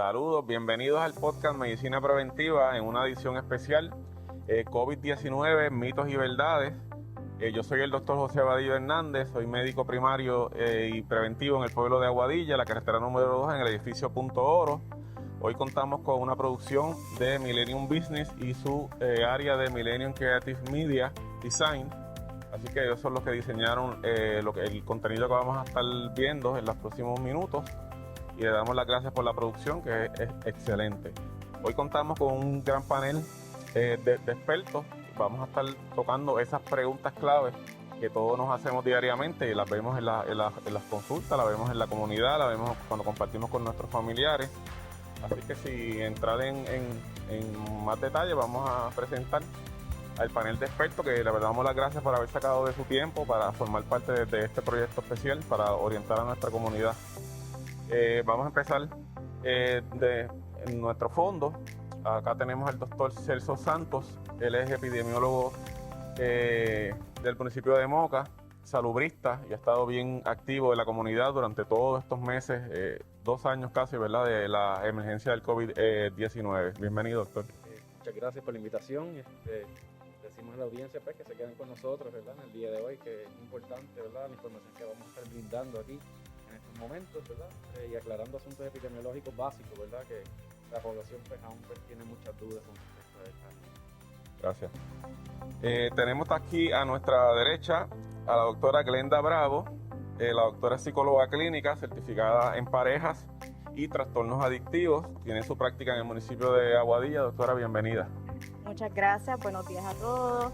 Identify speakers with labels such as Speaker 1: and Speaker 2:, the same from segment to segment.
Speaker 1: Saludos, bienvenidos al podcast Medicina Preventiva en una edición especial COVID-19, mitos y verdades. Yo soy el doctor José Vadillo Hernández, soy médico primario y preventivo en el pueblo de Aguadilla, la carretera número 2 en el edificio Punto Oro. Hoy contamos con una producción de Millennium Business y su área de Millennium Creative Media Design. Así que ellos son los que diseñaron el contenido que vamos a estar viendo en los próximos minutos. Y le damos las gracias por la producción, que es excelente. Hoy contamos con un gran panel de expertos. Vamos a estar tocando esas preguntas claves que todos nos hacemos diariamente y las vemos en las consultas, las vemos en la comunidad, las vemos cuando compartimos con nuestros familiares. Así que sin entrar en más detalle, vamos a presentar al panel de expertos, que le damos las gracias por haber sacado de su tiempo para formar parte de este proyecto especial para orientar a nuestra comunidad. Vamos a empezar en nuestro fondo. Acá tenemos al doctor Celso Santos. Él es epidemiólogo del municipio de Moca, salubrista, y ha estado bien activo en la comunidad durante todos estos meses, 2 años casi, ¿verdad?, de la emergencia del COVID-19. Bienvenido, doctor.
Speaker 2: Muchas gracias por la invitación. Decimos a la audiencia pues, que se queden con nosotros, ¿verdad?, en el día de hoy, que es importante, ¿verdad?, la información que vamos a estar brindando aquí en estos momentos, ¿verdad?, y aclarando asuntos epidemiológicos básicos, ¿verdad?, que la población pues, aún pues, tiene muchas dudas con respecto a esta.
Speaker 1: Gracias. Tenemos aquí a nuestra derecha a la doctora Glenda Bravo. La doctora es psicóloga clínica, certificada en parejas y trastornos adictivos. Tiene su práctica en el municipio de Aguadilla. Doctora, bienvenida.
Speaker 3: Muchas gracias, buenos días a todos.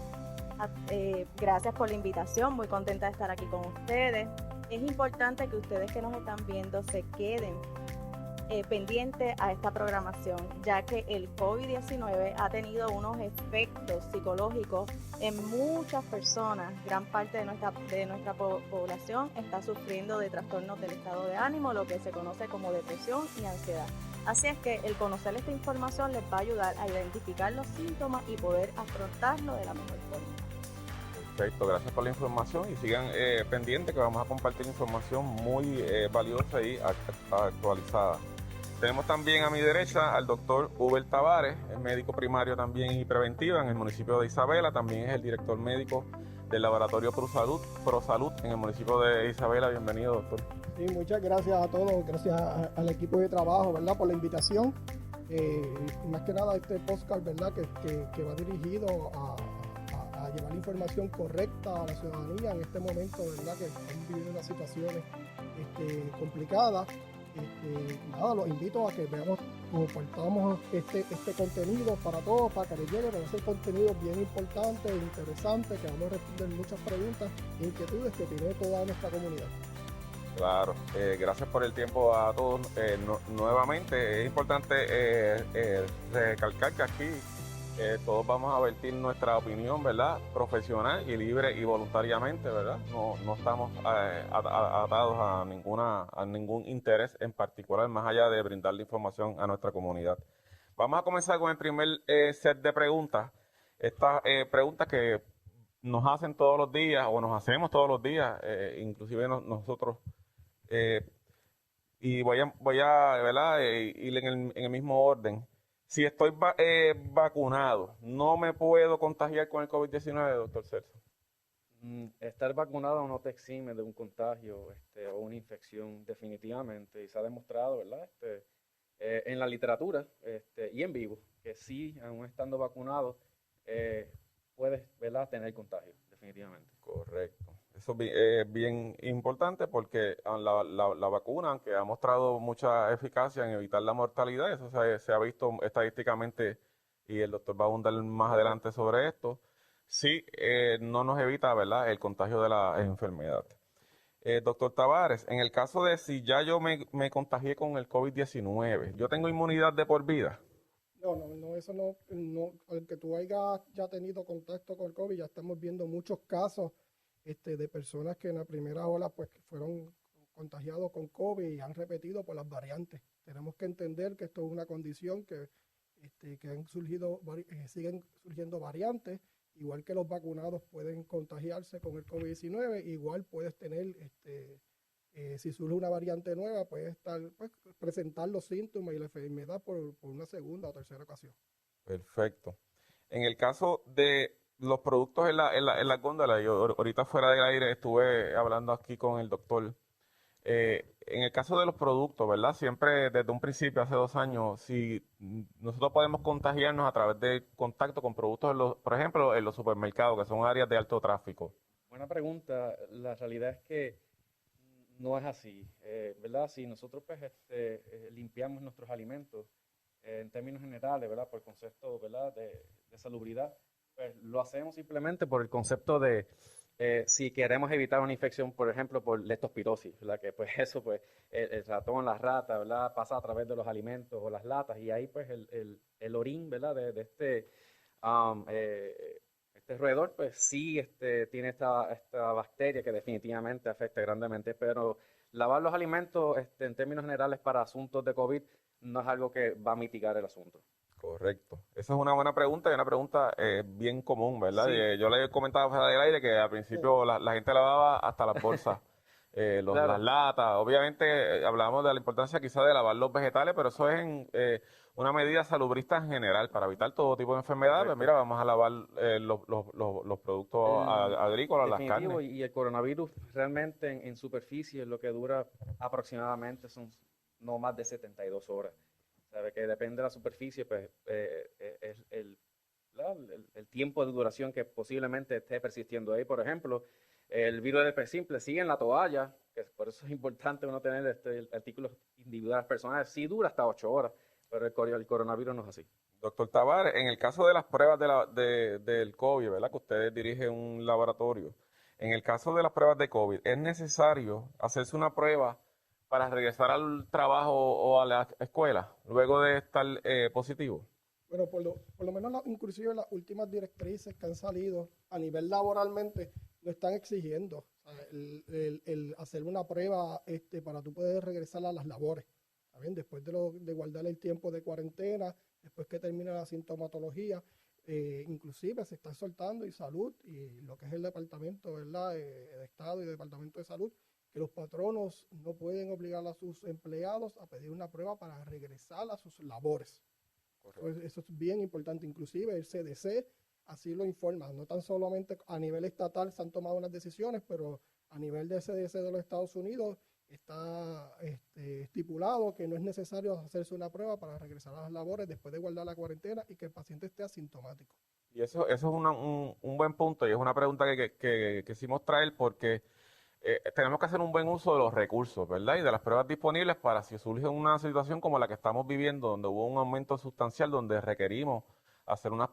Speaker 3: Gracias por la invitación, muy contenta de estar aquí con ustedes. Es importante que ustedes que nos están viendo se queden pendientes a esta programación, ya que el COVID-19 ha tenido unos efectos psicológicos en muchas personas. Gran parte de nuestra población está sufriendo de trastornos del estado de ánimo, lo que se conoce como depresión y ansiedad. Así es que el conocer esta información les va a ayudar a identificar los síntomas y poder afrontarlo de la mejor forma.
Speaker 1: Perfecto, gracias por la información y sigan pendientes, que vamos a compartir información muy valiosa y actualizada. Tenemos también a mi derecha al doctor Uber Tavares, es médico primario también y preventiva en el municipio de Isabela. También es el director médico del laboratorio ProSalud en el municipio de Isabela. Bienvenido, doctor.
Speaker 4: Sí, muchas gracias a todos, gracias al equipo de trabajo, ¿verdad?, por la invitación. Más que nada este podcast, ¿verdad?, que va dirigido a llevar la información correcta a la ciudadanía en este momento, ¿verdad?, que estamos viviendo unas situaciones complicadas. Nada, los invito a que veamos, compartamos este contenido para todos, para que les llegue, pero ese contenido bien importante e interesante, que vamos a responder muchas preguntas e inquietudes que tiene toda nuestra comunidad.
Speaker 1: Claro, gracias por el tiempo a todos. Nuevamente es importante recalcar que aquí todos vamos a vertir nuestra opinión, ¿verdad?, profesional y libre y voluntariamente, ¿verdad? No estamos atados a ningún interés en particular, más allá de brindarle información a nuestra comunidad. Vamos a comenzar con el primer set de preguntas. Estas preguntas que nos hacen todos los días o nos hacemos todos los días, inclusive nosotros. Y voy a ¿verdad?, ir en el mismo orden. Si estoy vacunado, ¿no me puedo contagiar con el COVID-19, doctor Celso?
Speaker 2: Estar vacunado no te exime de un contagio o una infección, definitivamente, y se ha demostrado, ¿verdad?, en la literatura y en vivo, que sí, aún estando vacunado, puedes, ¿verdad?, tener contagio, definitivamente.
Speaker 1: Correcto. Eso es bien importante porque la vacuna, aunque ha mostrado mucha eficacia en evitar la mortalidad, eso se ha visto estadísticamente, y el doctor va a abundar más adelante sobre esto, sí no nos evita, ¿verdad?, el contagio de la enfermedad. Doctor Tavares, en el caso de si ya yo me contagié con el COVID-19, ¿yo tengo inmunidad de por vida?
Speaker 4: No, eso no, aunque tú hayas ya tenido contacto con el COVID, ya estamos viendo muchos casos de personas que en la primera ola pues fueron contagiados con COVID y han repetido por las variantes. Tenemos que entender que esto es una condición que han surgido, siguen surgiendo variantes, igual que los vacunados pueden contagiarse con el COVID-19, igual puedes tener Si surge una variante nueva, puede estar, pues, presentar los síntomas y la enfermedad por una segunda o tercera ocasión.
Speaker 1: Perfecto. En el caso de los productos en la góndola, yo ahorita fuera del aire estuve hablando aquí con el doctor. En el caso de los productos, ¿verdad? Siempre desde un principio, hace 2 años, si nosotros podemos contagiarnos a través de contacto con productos, por ejemplo, en los supermercados, que son áreas de alto tráfico.
Speaker 2: Buena pregunta. La realidad es que no es así, ¿verdad? Si nosotros pues, limpiamos nuestros alimentos en términos generales, ¿verdad? Por concepto, ¿verdad? De salubridad, pues lo hacemos simplemente por el concepto de si queremos evitar una infección, por ejemplo, por leptospirosis, ¿verdad? Que pues eso, pues el ratón, la rata, ¿verdad? Pasa a través de los alimentos o las latas y ahí pues el orín, ¿verdad? De um, eh, este roedor, pues sí tiene esta bacteria que definitivamente afecta grandemente, pero lavar los alimentos en términos generales para asuntos de COVID no es algo que va a mitigar el asunto.
Speaker 1: Correcto. Esa es una buena pregunta y una pregunta bien común, ¿verdad?
Speaker 2: Sí.
Speaker 1: Yo le he comentado fuera del aire que al principio la gente lavaba hasta las bolsas,
Speaker 2: Claro.
Speaker 1: las latas. Obviamente hablábamos de la importancia quizás de lavar los vegetales, pero eso es una medida salubrista en general para evitar todo tipo de enfermedades. Pues
Speaker 2: Correcto.
Speaker 1: mira, vamos a lavar los productos agrícolas, las
Speaker 2: Definitivo,
Speaker 1: carnes.
Speaker 2: y el coronavirus realmente en superficie lo que dura aproximadamente son no más de 72 horas. Sabe que depende de la superficie, pues es el tiempo de duración que posiblemente esté persistiendo ahí. Por ejemplo, el virus del herpes simple sigue en la toalla, que por eso es importante uno tener artículos individuales personales. Sí dura hasta 8 horas, pero el coronavirus no es así.
Speaker 1: Doctor Tavares, en el caso de las pruebas del COVID, ¿verdad? Que ustedes dirigen un laboratorio. En el caso de las pruebas de COVID, ¿es necesario hacerse una prueba para regresar al trabajo o a la escuela luego de estar positivo?
Speaker 4: Bueno, por lo menos inclusive las últimas directrices que han salido a nivel laboralmente lo están exigiendo. O sea, el hacer una prueba para tú poder regresar a las labores. ¿Está bien? Después de guardar el tiempo de cuarentena, después que termina la sintomatología, inclusive se está soltando y salud y lo que es el departamento, ¿verdad? De Estado y Departamento de Salud, que los patronos no pueden obligar a sus empleados a pedir una prueba para regresar a sus labores. Pues eso es bien importante, inclusive el CDC así lo informa, no tan solamente a nivel estatal se han tomado unas decisiones, pero a nivel del CDC de los Estados Unidos está estipulado que no es necesario hacerse una prueba para regresar a las labores después de guardar la cuarentena y que el paciente esté asintomático.
Speaker 1: Y eso es un buen punto y es una pregunta que quisimos traer porque tenemos que hacer un buen uso de los recursos, ¿verdad? Y de las pruebas disponibles para si surge una situación como la que estamos viviendo, donde hubo un aumento sustancial, donde requerimos hacer un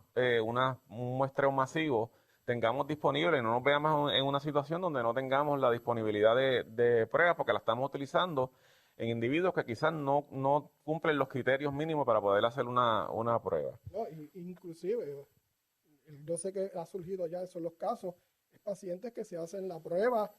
Speaker 1: muestreo masivo, tengamos disponible y no nos veamos en una situación donde no tengamos la disponibilidad de pruebas porque la estamos utilizando en individuos que quizás no cumplen los criterios mínimos para poder hacer una prueba.
Speaker 4: No, inclusive, yo sé que ha surgido ya esos los casos, es pacientes que se hacen la prueba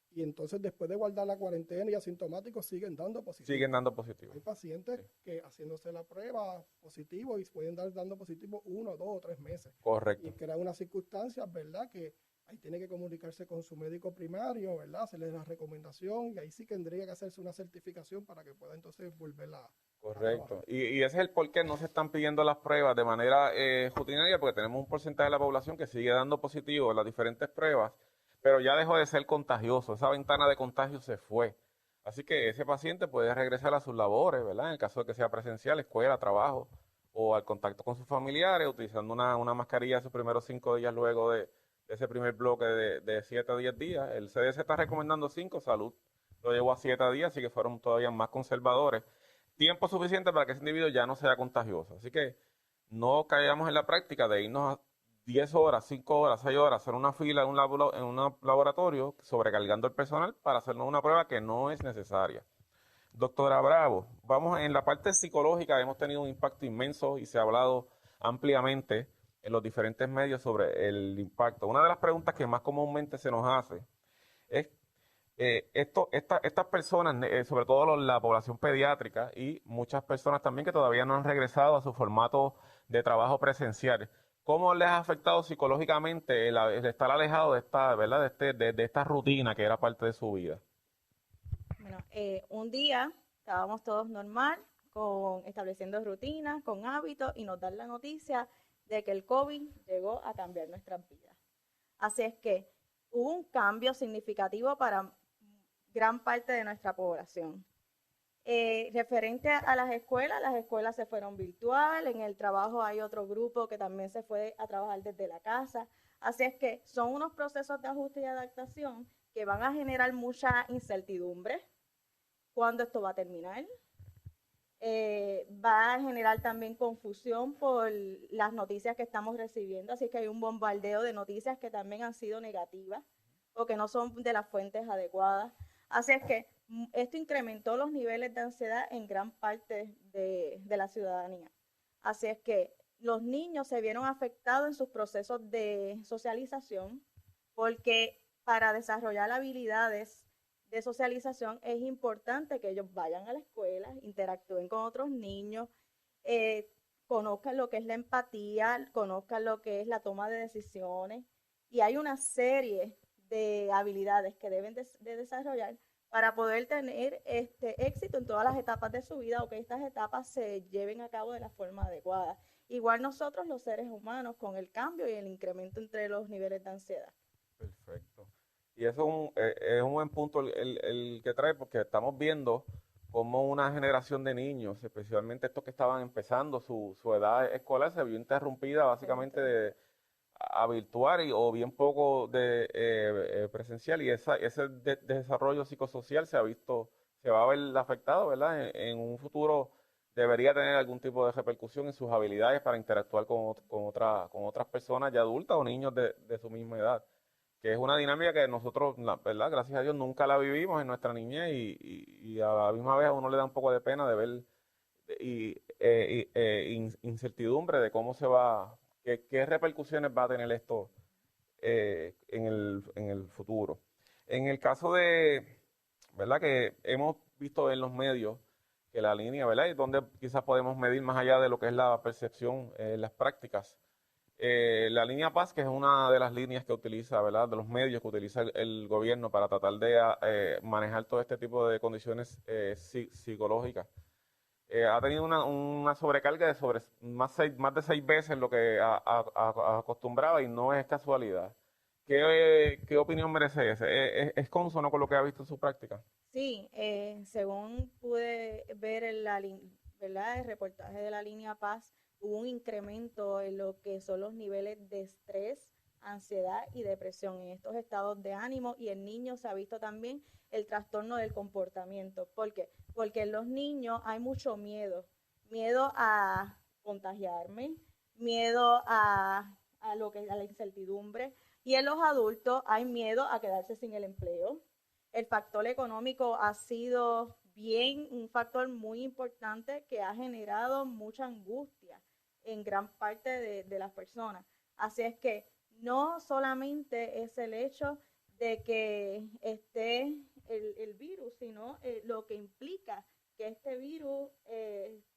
Speaker 4: y entonces después de guardar la cuarentena y asintomáticos siguen dando positivo.
Speaker 1: Siguen dando positivo.
Speaker 4: Hay pacientes que haciéndose la prueba positivo y pueden dando positivo 1, 2 o 3 meses.
Speaker 1: Correcto.
Speaker 4: Y crean unas circunstancias, ¿verdad? Que ahí tiene que comunicarse con su médico primario, ¿verdad? Hacerle la recomendación y ahí sí tendría que hacerse una certificación para que pueda entonces volverla.
Speaker 1: Correcto. Y ese es el por qué no se están pidiendo las pruebas de manera rutinaria, porque tenemos un porcentaje de la población que sigue dando positivo en las diferentes pruebas, pero ya dejó de ser contagioso. Esa ventana de contagio se fue. Así que ese paciente puede regresar a sus labores, ¿verdad? En el caso de que sea presencial, escuela, trabajo, o al contacto con sus familiares, utilizando una mascarilla sus primeros 5 días luego de ese primer bloque de 7 a 10 días. El CDC está recomendando 5, Salud lo llevó a 7 días, así que fueron todavía más conservadores. Tiempo suficiente para que ese individuo ya no sea contagioso. Así que no caigamos en la práctica de irnos a 10 horas, 5 horas, 6 horas, hacer una fila en un laboratorio, sobrecargando el personal para hacernos una prueba que no es necesaria. Doctora Bravo, vamos en la parte psicológica, hemos tenido un impacto inmenso y se ha hablado ampliamente en los diferentes medios sobre el impacto. Una de las preguntas que más comúnmente se nos hace es estas personas, sobre todo la población pediátrica y muchas personas también que todavía no han regresado a su formato de trabajo presencial, ¿cómo les ha afectado psicológicamente el estar alejado de esta, ¿verdad? de esta rutina que era parte de su vida?
Speaker 3: Bueno, un día estábamos todos normal, estableciendo rutinas, con hábitos, y nos dan la noticia de que el COVID llegó a cambiar nuestras vidas. Así es que hubo un cambio significativo para gran parte de nuestra población. Referente a las escuelas se fueron virtual, en el trabajo hay otro grupo que también se fue a trabajar desde la casa. Así es que son unos procesos de ajuste y adaptación que van a generar mucha incertidumbre. ¿Cuándo esto va a terminar? Va a generar también confusión por las noticias que estamos recibiendo, así que hay un bombardeo de noticias que también han sido negativas o que no son de las fuentes adecuadas. Así es que esto incrementó los niveles de ansiedad en gran parte de la ciudadanía. Así es que los niños se vieron afectados en sus procesos de socialización, porque para desarrollar habilidades de socialización es importante que ellos vayan a la escuela, interactúen con otros niños, conozcan lo que es la empatía, conozcan lo que es la toma de decisiones, y hay una serie de habilidades que deben de desarrollar para poder tener éxito en todas las etapas de su vida, o que estas etapas se lleven a cabo de la forma adecuada. Igual nosotros los seres humanos, con el cambio y el incremento entre los niveles de ansiedad.
Speaker 1: Perfecto. Y eso es un buen punto el que trae, porque estamos viendo cómo una generación de niños, especialmente estos que estaban empezando su edad escolar, se vio interrumpida básicamente a virtual o bien poco de presencial, y ese desarrollo psicosocial se va a ver afectado, ¿verdad? En un futuro debería tener algún tipo de repercusión en sus habilidades para interactuar con otras personas ya adultas o niños de su misma edad, que es una dinámica que nosotros, ¿verdad? Gracias a Dios nunca la vivimos en nuestra niñez, y a la misma vez a uno le da un poco de pena de ver incertidumbre de cómo se va, qué repercusiones va a tener esto en el futuro. En el caso de, ¿verdad? Que hemos visto en los medios que la línea, ¿verdad? Y donde quizás podemos medir más allá de lo que es la percepción, las prácticas. La línea Paz, que es una de las líneas que utiliza, ¿verdad? De los medios que utiliza el gobierno para tratar de manejar todo este tipo de condiciones psicológicas. Ha tenido una sobrecarga de más de 6 veces lo que acostumbraba, y no es casualidad. ¿Qué opinión merece ese? ¿Es consono con lo que ha visto en su práctica?
Speaker 3: Sí, según pude ver ¿verdad? El reportaje de la línea Paz, hubo un incremento en lo que son los niveles de estrés, ansiedad y depresión en estos estados de ánimo, y en niños se ha visto también el trastorno del comportamiento. ¿Por qué? Porque en los niños hay mucho miedo a contagiarme, miedo a la incertidumbre, y en los adultos hay miedo a quedarse sin el empleo. El factor económico ha sido un factor muy importante que ha generado mucha angustia en gran parte de las personas. Así es que no solamente es el hecho de que esté el virus, sino lo que implica que este virus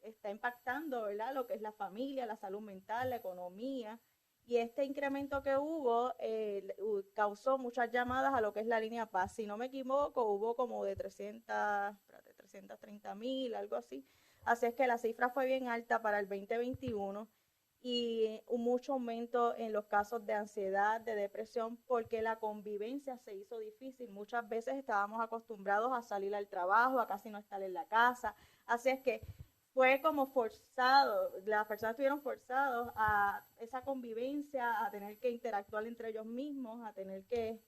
Speaker 3: está impactando, ¿verdad? Lo que es la familia, la salud mental, la economía. Y este incremento que hubo causó muchas llamadas a lo que es la línea Paz. Si no me equivoco, hubo como de 330,000, algo así. Así es que la cifra fue bien alta para el 2021, y mucho aumento en los casos de ansiedad, de depresión, porque la convivencia se hizo difícil. Muchas veces estábamos acostumbrados a salir al trabajo, a casi no estar en la casa. Así es que fue como forzado, las personas estuvieron forzados a esa convivencia, a tener que interactuar entre ellos mismos, a tener que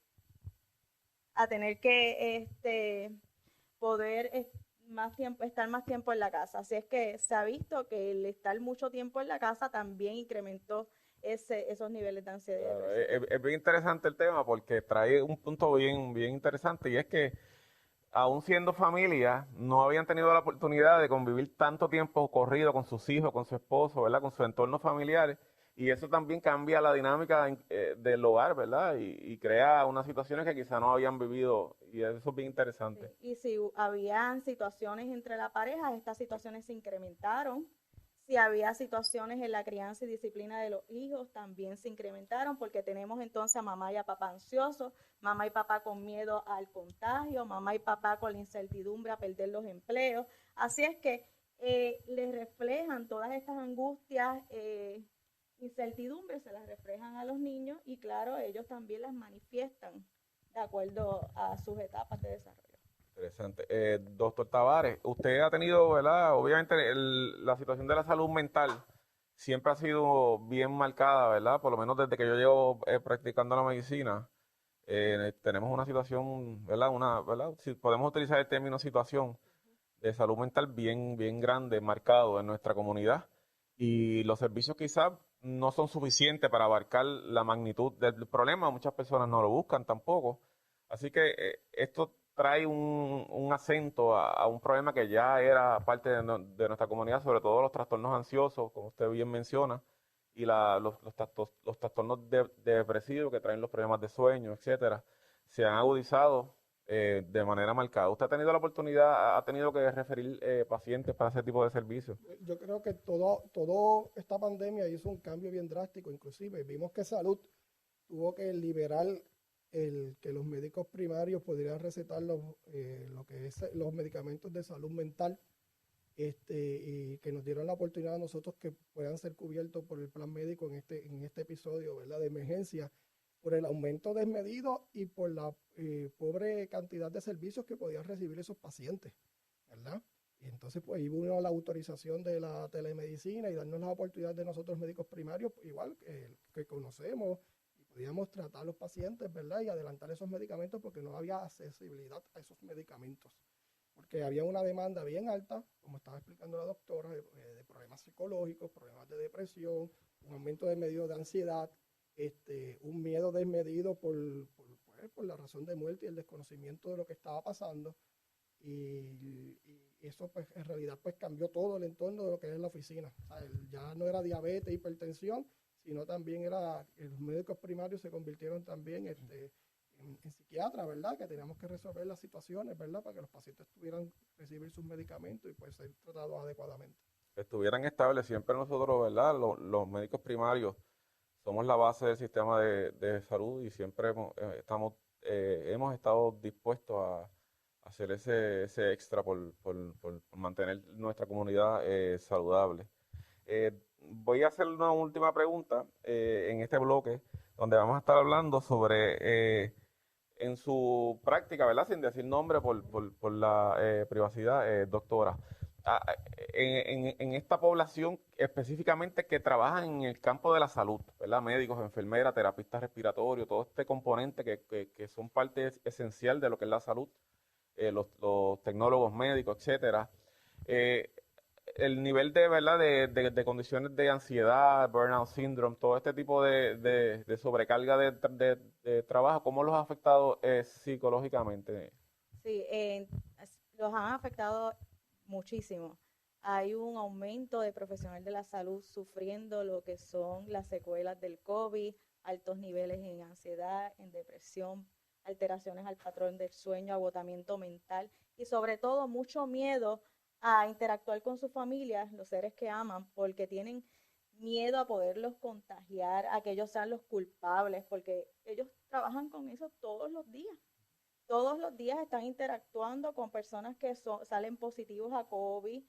Speaker 3: poder estar más tiempo en la casa. Así es que se ha visto que el estar mucho tiempo en la casa también incrementó esos niveles de ansiedad.
Speaker 1: Claro, es bien interesante el tema, porque trae un punto bien interesante, y es que aún siendo familia, no habían tenido la oportunidad de convivir tanto tiempo corrido con sus hijos, con su esposo, ¿verdad? Con su entorno familiar, y eso también cambia la dinámica del hogar, ¿verdad? Y crea unas situaciones que quizá no habían vivido, y eso es bien interesante.
Speaker 3: Sí. Y si habían situaciones entre la pareja, estas situaciones se incrementaron. Si había situaciones en la crianza y disciplina de los hijos, también se incrementaron porque tenemos entonces a mamá y a papá ansiosos, mamá y papá con miedo al contagio, mamá y papá con la incertidumbre a perder los empleos. Así es que les reflejan todas estas angustias, incertidumbres, se las reflejan a los niños y claro, ellos también las manifiestan de acuerdo a sus etapas de desarrollo.
Speaker 1: Interesante. Doctor Tavares, usted ha tenido, ¿verdad? Obviamente la situación de la salud mental siempre ha sido bien marcada, ¿verdad? Por lo menos desde que yo llevo practicando la medicina, tenemos una situación, ¿verdad? ¿verdad? Si podemos utilizar el término situación de salud mental bien grande, marcado en nuestra comunidad. Y los servicios quizás no son suficientes para abarcar la magnitud del problema. Muchas personas no lo buscan tampoco. Así que esto trae un acento a un problema que ya era parte de nuestra comunidad, sobre todo los trastornos ansiosos, como usted bien menciona, y los trastornos depresivos que traen los problemas de sueño, etcétera, se han agudizado de manera marcada. ¿Usted ha tenido la oportunidad, ha tenido que referir pacientes para ese tipo de servicios?
Speaker 4: Yo creo que todo esta pandemia hizo un cambio bien drástico, inclusive vimos que salud tuvo que liberar que los médicos primarios pudieran recetar lo que es los medicamentos de salud mental, y que nos dieron la oportunidad a nosotros que puedan ser cubiertos por el plan médico en este episodio, ¿verdad?, de emergencia, por el aumento desmedido y por la pobre cantidad de servicios que podían recibir esos pacientes, ¿verdad? Y entonces pues hubo la autorización de la telemedicina y darnos la oportunidad de nosotros médicos primarios, igual que conocemos, podíamos tratar a los pacientes, ¿verdad? Y adelantar esos medicamentos porque no había accesibilidad a esos medicamentos. Porque había una demanda bien alta, como estaba explicando la doctora, de problemas psicológicos, problemas de depresión, un aumento desmedido de ansiedad, un miedo desmedido por la razón de muerte y el desconocimiento de lo que estaba pasando. Y eso pues en realidad pues cambió todo el entorno de lo que es la oficina. O sea, ya no era diabetes, hipertensión, sino también los médicos primarios se convirtieron también en psiquiatras, ¿verdad? Que teníamos que resolver las situaciones, ¿verdad? Para que los pacientes pudieran recibir sus medicamentos y pues ser tratados adecuadamente.
Speaker 1: Estuvieran estables. Siempre nosotros, ¿verdad? Los médicos primarios somos la base del sistema de salud y siempre hemos estado dispuestos a hacer ese extra por mantener nuestra comunidad saludable. Voy a hacer una última pregunta en este bloque, donde vamos a estar hablando sobre, en su práctica, ¿verdad? Sin decir nombre por la privacidad, doctora. Ah, en esta población específicamente que trabajan en el campo de la salud, ¿verdad? Médicos, enfermeras, terapistas respiratorios, todo este componente que son parte esencial de lo que es la salud, los tecnólogos médicos, etcétera. Eh, el nivel de, ¿verdad? De condiciones de ansiedad, burnout syndrome, todo este tipo de sobrecarga de trabajo, ¿cómo los ha afectado psicológicamente?
Speaker 3: Sí, los han afectado muchísimo. Hay un aumento de profesionales de la salud sufriendo lo que son las secuelas del COVID, altos niveles en ansiedad, en depresión, alteraciones al patrón del sueño, agotamiento mental y sobre todo mucho miedo a interactuar con sus familias, los seres que aman, porque tienen miedo a poderlos contagiar, a que ellos sean los culpables, porque ellos trabajan con eso todos los días. Todos los días están interactuando con personas que salen positivos a COVID,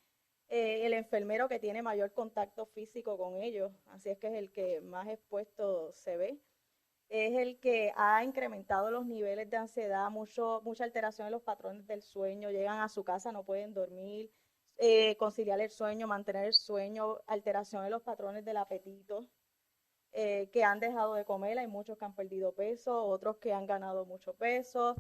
Speaker 3: el enfermero que tiene mayor contacto físico con ellos, así es que es el que más expuesto se ve, es el que ha incrementado los niveles de ansiedad, mucha alteración en los patrones del sueño, llegan a su casa, no pueden dormir, conciliar el sueño, mantener el sueño, alteración en los patrones del apetito, que han dejado de comer, hay muchos que han perdido peso, otros que han ganado mucho peso,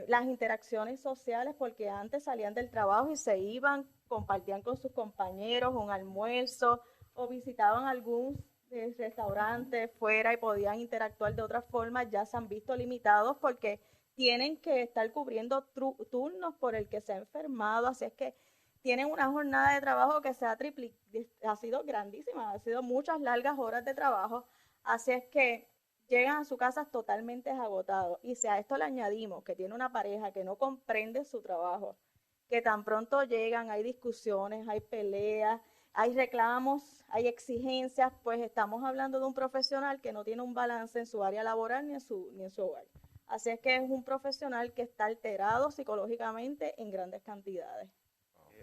Speaker 3: las interacciones sociales, porque antes salían del trabajo y se iban, compartían con sus compañeros un almuerzo o visitaban algún restaurante fuera y podían interactuar de otra forma, ya se han visto limitados porque tienen que estar cubriendo turnos por el que se ha enfermado, así es que tienen una jornada de trabajo que ha sido grandísima, ha sido muchas largas horas de trabajo, así es que llegan a su casa totalmente agotados. Y si a esto le añadimos que tiene una pareja que no comprende su trabajo, que tan pronto llegan, hay discusiones, hay peleas, hay reclamos, hay exigencias, pues estamos hablando de un profesional que no tiene un balance en su área laboral ni en su hogar. Así es que es un profesional que está alterado psicológicamente en grandes cantidades.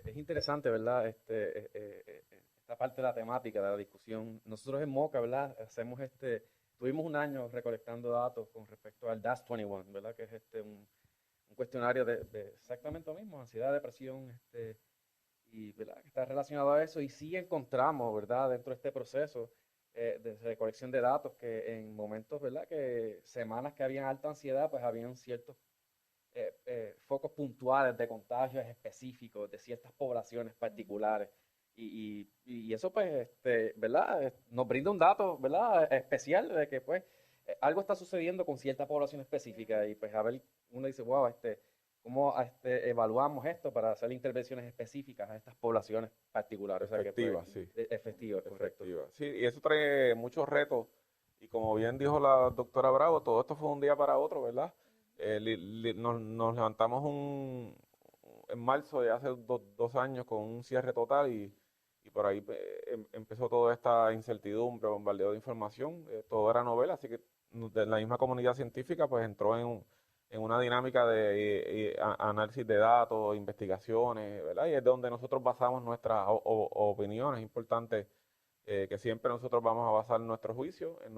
Speaker 2: Es interesante, ¿verdad? Esta parte de la temática, de la discusión. Nosotros en Moca, ¿verdad? Tuvimos un año recolectando datos con respecto al DAS-21, ¿verdad? Que es un cuestionario de exactamente lo mismo, ansiedad, depresión, y ¿verdad? Que está relacionado a eso. Y sí encontramos, ¿verdad? Dentro de este proceso de recolección de datos que en momentos, ¿verdad? Que semanas que habían alta ansiedad, pues habían ciertos focos puntuales de contagios específicos de ciertas poblaciones particulares. Y eso, pues, ¿verdad? Nos brinda un dato, ¿verdad? Especial de que, pues, algo está sucediendo con cierta población específica y, pues, a ver, uno dice, wow, ¿cómo evaluamos esto para hacer intervenciones específicas a estas poblaciones particulares?
Speaker 1: Efectivas,
Speaker 2: O sea, que, pues,
Speaker 1: sí.
Speaker 2: efectivas, correcto.
Speaker 1: Efectiva. Sí, y eso trae muchos retos. Y como bien dijo la doctora Bravo, todo esto fue un día para otro, ¿verdad? Nos levantamos en marzo de hace 2 años con un cierre total y por ahí empezó toda esta incertidumbre, bombardeo de información. Todo era novela, así que de la misma comunidad científica pues entró en una dinámica de análisis de datos, investigaciones, ¿verdad? Y es donde nosotros basamos nuestras opiniones. Es importante que siempre nosotros vamos a basar nuestro juicio en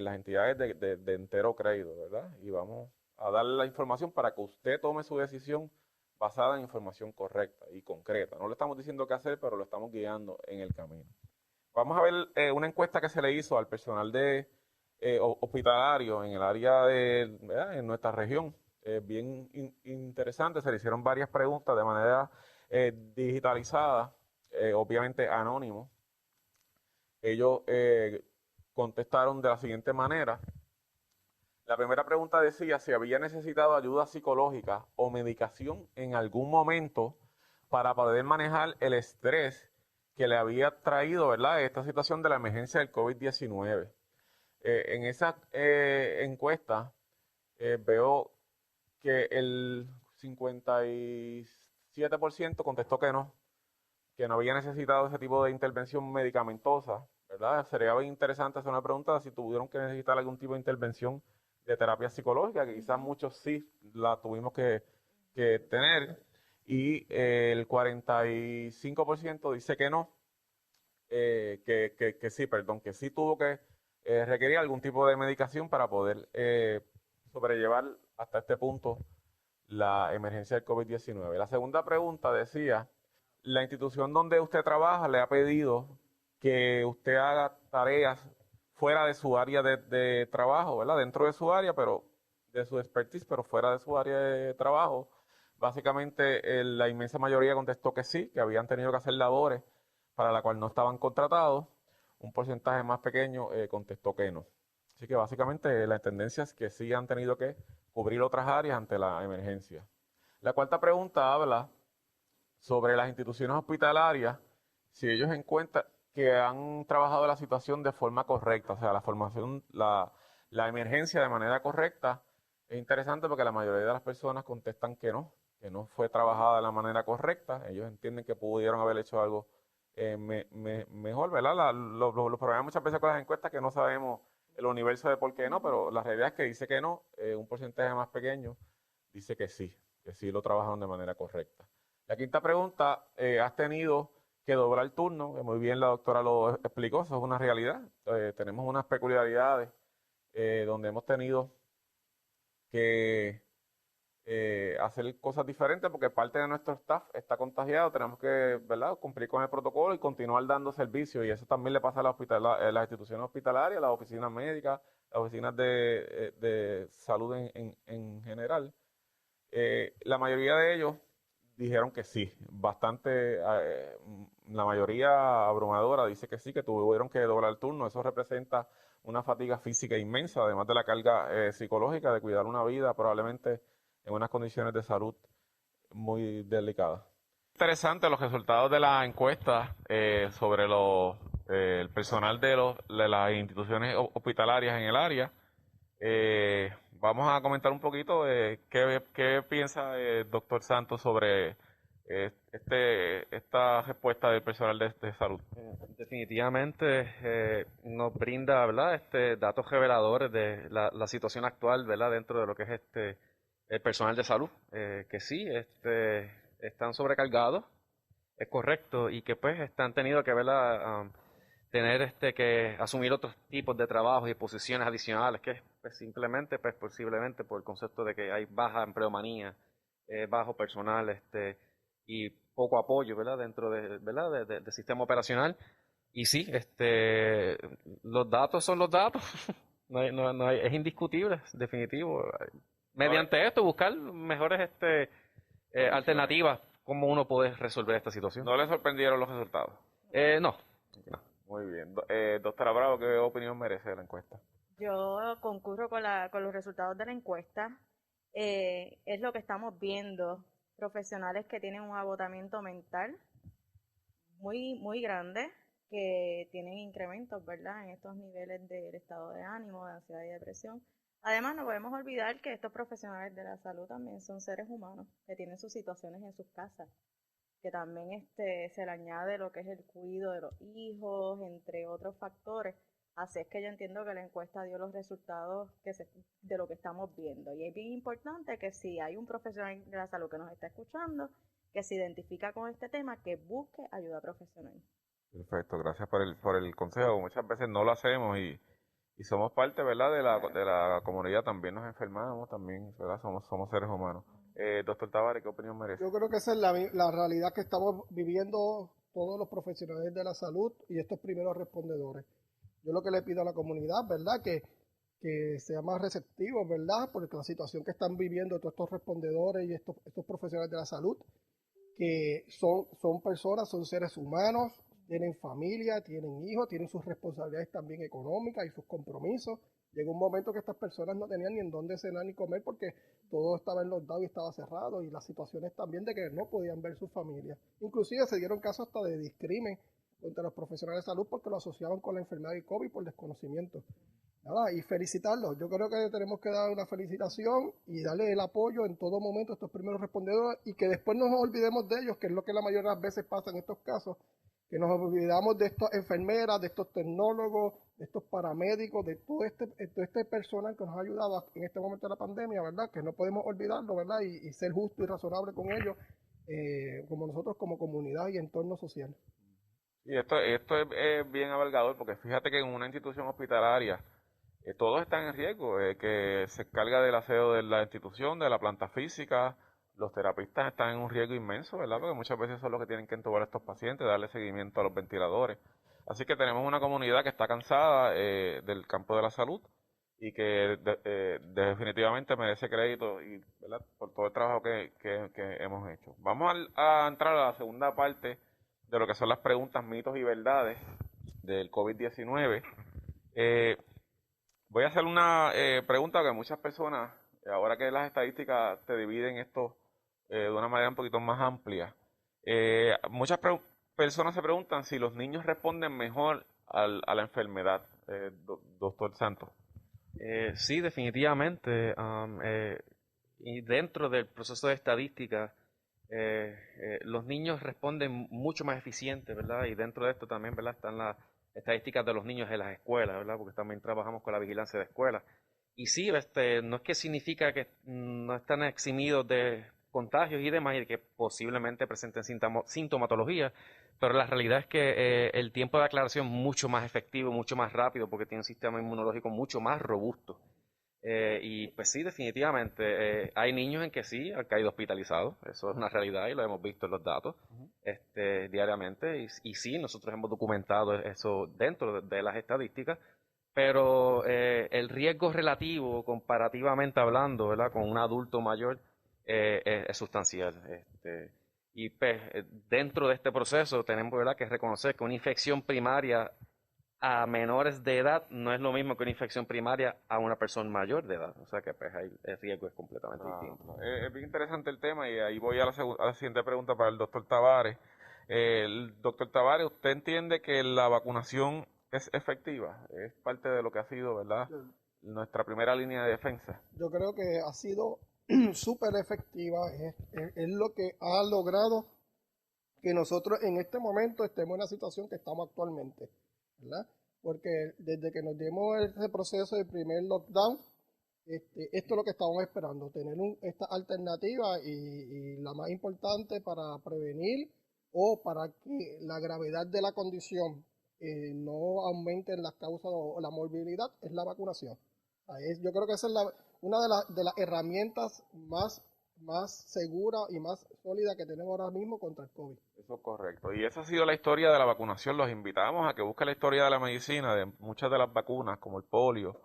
Speaker 1: las entidades de entero crédito, ¿verdad? Y vamos a darle la información para que usted tome su decisión basada en información correcta y concreta. No le estamos diciendo qué hacer, pero lo estamos guiando en el camino. Vamos a ver una encuesta que se le hizo al personal hospitalario en el área ¿verdad? En nuestra región. Bien interesante, se le hicieron varias preguntas de manera digitalizada, obviamente anónimo. Ellos contestaron de la siguiente manera. La primera pregunta decía si había necesitado ayuda psicológica o medicación en algún momento para poder manejar el estrés que le había traído, ¿verdad?, esta situación de la emergencia del COVID-19. En esa encuesta veo que el 57% contestó que no había necesitado ese tipo de intervención medicamentosa, ¿verdad? Sería bien interesante hacer una pregunta si tuvieron que necesitar algún tipo de intervención de terapia psicológica, que quizás muchos sí la tuvimos que tener, y el 45% dice que no, que sí, perdón, que sí tuvo que requerir algún tipo de medicación para poder sobrellevar hasta este punto la emergencia del COVID-19. La segunda pregunta decía, ¿la institución donde usted trabaja le ha pedido que usted haga tareas fuera de su área de trabajo, ¿verdad? Dentro de su área, pero de su expertise, pero fuera de su área de trabajo? Básicamente, la inmensa mayoría contestó que sí, que habían tenido que hacer labores para la cual no estaban contratados. Un porcentaje más pequeño contestó que no. Así que básicamente la tendencia es que sí han tenido que cubrir otras áreas ante la emergencia. La cuarta pregunta habla sobre las instituciones hospitalarias, si ellos encuentran que han trabajado la situación de forma correcta, o sea, la emergencia de manera correcta. Es interesante porque la mayoría de las personas contestan que no fue trabajada de la manera correcta. Ellos entienden que pudieron haber hecho algo mejor, ¿verdad? Los problemas muchas veces con las encuestas que no sabemos el universo de por qué no, pero la realidad es que dice que no, un porcentaje más pequeño dice que sí lo trabajaron de manera correcta. La quinta pregunta, ¿has tenido que doblar turno? Que muy bien la doctora lo explicó, eso es una realidad. Tenemos unas peculiaridades donde hemos tenido que hacer cosas diferentes porque parte de nuestro staff está contagiado, tenemos que, ¿verdad?, cumplir con el protocolo y continuar dando servicio, y eso también le pasa a las instituciones hospitalarias, las oficinas médicas, las oficinas de salud en general. La mayoría de ellos dijeron que sí, la mayoría abrumadora dice que sí, que tuvieron que doblar el turno. Eso representa una fatiga física inmensa, además de la carga psicológica de cuidar una vida probablemente en unas condiciones de salud muy delicadas. Interesante los resultados de la encuesta sobre el personal de las instituciones hospitalarias en el área. Vamos a comentar un poquito de qué piensa el doctor Santos sobre esta respuesta del personal de salud?
Speaker 2: Definitivamente nos brinda, ¿verdad? Datos reveladores de la situación actual, ¿verdad? Dentro de lo que es el personal de salud, que sí, están sobrecargados, es correcto, y que pues están tenido que, ¿verdad? Tener que asumir otros tipos de trabajos y posiciones adicionales, que pues, simplemente, pues posiblemente por el concepto de que hay baja empleomanía, bajo personal, y poco apoyo, ¿verdad? Dentro ¿verdad? Del sistema operacional. Y sí, los datos son los datos. Es indiscutible, es definitivo. Mediante esto, buscar mejores alternativas, cómo uno puede resolver esta situación.
Speaker 1: ¿No le sorprendieron los resultados?
Speaker 2: No.
Speaker 1: Muy bien. Doctora Bravo, ¿qué opinión merece la encuesta?
Speaker 3: Yo concurro con los resultados de la encuesta. Es lo que estamos viendo, profesionales que tienen un agotamiento mental muy grande, que tienen incrementos, ¿verdad?, en estos niveles del estado de ánimo, de ansiedad y depresión. Además, no podemos olvidar que estos profesionales de la salud también son seres humanos, que tienen sus situaciones en sus casas, que también se le añade lo que es el cuidado de los hijos, entre otros factores. Así es que yo entiendo que la encuesta dio los resultados de lo que estamos viendo. Y es bien importante que si hay un profesional de la salud que nos está escuchando, que se identifica con este tema, que busque ayuda profesional.
Speaker 1: Perfecto, gracias por el consejo. Muchas veces no lo hacemos y somos parte, ¿verdad? De la comunidad, también nos enfermamos, también, ¿verdad? Somos seres humanos. Doctor Tavares, ¿qué opinión merece?
Speaker 4: Yo creo que esa es la realidad que estamos viviendo todos los profesionales de la salud y estos primeros respondedores. Yo lo que le pido a la comunidad, ¿verdad? Que sea más receptivo, ¿verdad? Porque la situación que están viviendo todos estos respondedores y estos profesionales de la salud, que son personas, son seres humanos, tienen familia, tienen hijos, tienen sus responsabilidades también económicas y sus compromisos. Llegó un momento que estas personas no tenían ni en dónde cenar ni comer porque todo estaba en lockdown y estaba cerrado, y las situaciones también de que no podían ver sus familias. Inclusive se dieron casos hasta de discrimen contra los profesionales de salud porque lo asociaban con la enfermedad de COVID por desconocimiento. Nada, y felicitarlos. Yo creo que tenemos que dar una felicitación y darle el apoyo en todo momento a estos primeros respondedores, y que después no nos olvidemos de ellos, que es lo que la mayoría de las veces pasa en estos casos, que nos olvidamos de estas enfermeras, de estos tecnólogos, de estos paramédicos, de todo este personal que nos ha ayudado en este momento de la pandemia, ¿verdad? Que no podemos olvidarlo, ¿verdad? Y ser justo y razonable con ellos, como nosotros como comunidad y entorno social.
Speaker 1: Y esto es bien abarcador, porque fíjate que en una institución hospitalaria todos están en riesgo, que se encarga del aseo de la institución, de la planta física, los terapistas están en un riesgo inmenso, ¿verdad? Porque muchas veces son los que tienen que entubar a estos pacientes, darle seguimiento a los ventiladores. Así que tenemos una comunidad que está cansada del campo de la salud y que definitivamente merece crédito, y, ¿verdad?, por todo el trabajo que hemos hecho. Vamos a entrar a la segunda parte de lo que son las preguntas, mitos y verdades del COVID-19. Voy a hacer una pregunta que muchas personas, ahora que las estadísticas te dividen esto de una manera un poquito más amplia, muchas personas se preguntan si los niños responden mejor a la enfermedad, doctor Santos.
Speaker 2: Sí, definitivamente. Y dentro del proceso de estadística, los niños responden mucho más eficientes, ¿verdad? Y dentro de esto también, ¿verdad?, están las estadísticas de los niños en las escuelas, ¿verdad? Porque también trabajamos con la vigilancia de escuelas. Y sí, no es que significa que no están eximidos de contagios y demás, y que posiblemente presenten sintomatología, pero la realidad es que el tiempo de aclaración es mucho más efectivo, mucho más rápido, porque tiene un sistema inmunológico mucho más robusto. Y pues sí, definitivamente, hay niños en que sí han caído hospitalizados, eso es una realidad y lo hemos visto en los datos diariamente, y sí, nosotros hemos documentado eso dentro de las estadísticas, pero el riesgo relativo, comparativamente hablando, ¿verdad?, con un adulto mayor, es sustancial. Y pues, dentro de este proceso tenemos, ¿verdad?, que reconocer que una infección primaria a menores de edad no es lo mismo que una infección primaria a una persona mayor de edad. O sea que pues, el riesgo es completamente distinto.
Speaker 1: Es bien interesante el tema, y ahí voy a la siguiente pregunta para el doctor Tavares. El doctor Tavares, ¿usted entiende que la vacunación es efectiva? Es parte de lo que ha sido, ¿verdad?, nuestra primera línea de defensa.
Speaker 4: Yo creo que ha sido súper efectiva, es lo que ha logrado que nosotros en este momento estemos en la situación que estamos actualmente, ¿verdad? Porque desde que nos dimos ese proceso de primer lockdown, esto es lo que estábamos esperando, tener esta alternativa y la más importante para prevenir o para que la gravedad de la condición no aumente en las causas o la morbilidad es la vacunación. Yo creo que esa es una de las herramientas más segura y más sólida que tenemos ahora mismo contra el COVID.
Speaker 1: Eso es correcto. Y esa ha sido la historia de la vacunación. Los invitamos a que busquen la historia de la medicina, de muchas de las vacunas, como el polio,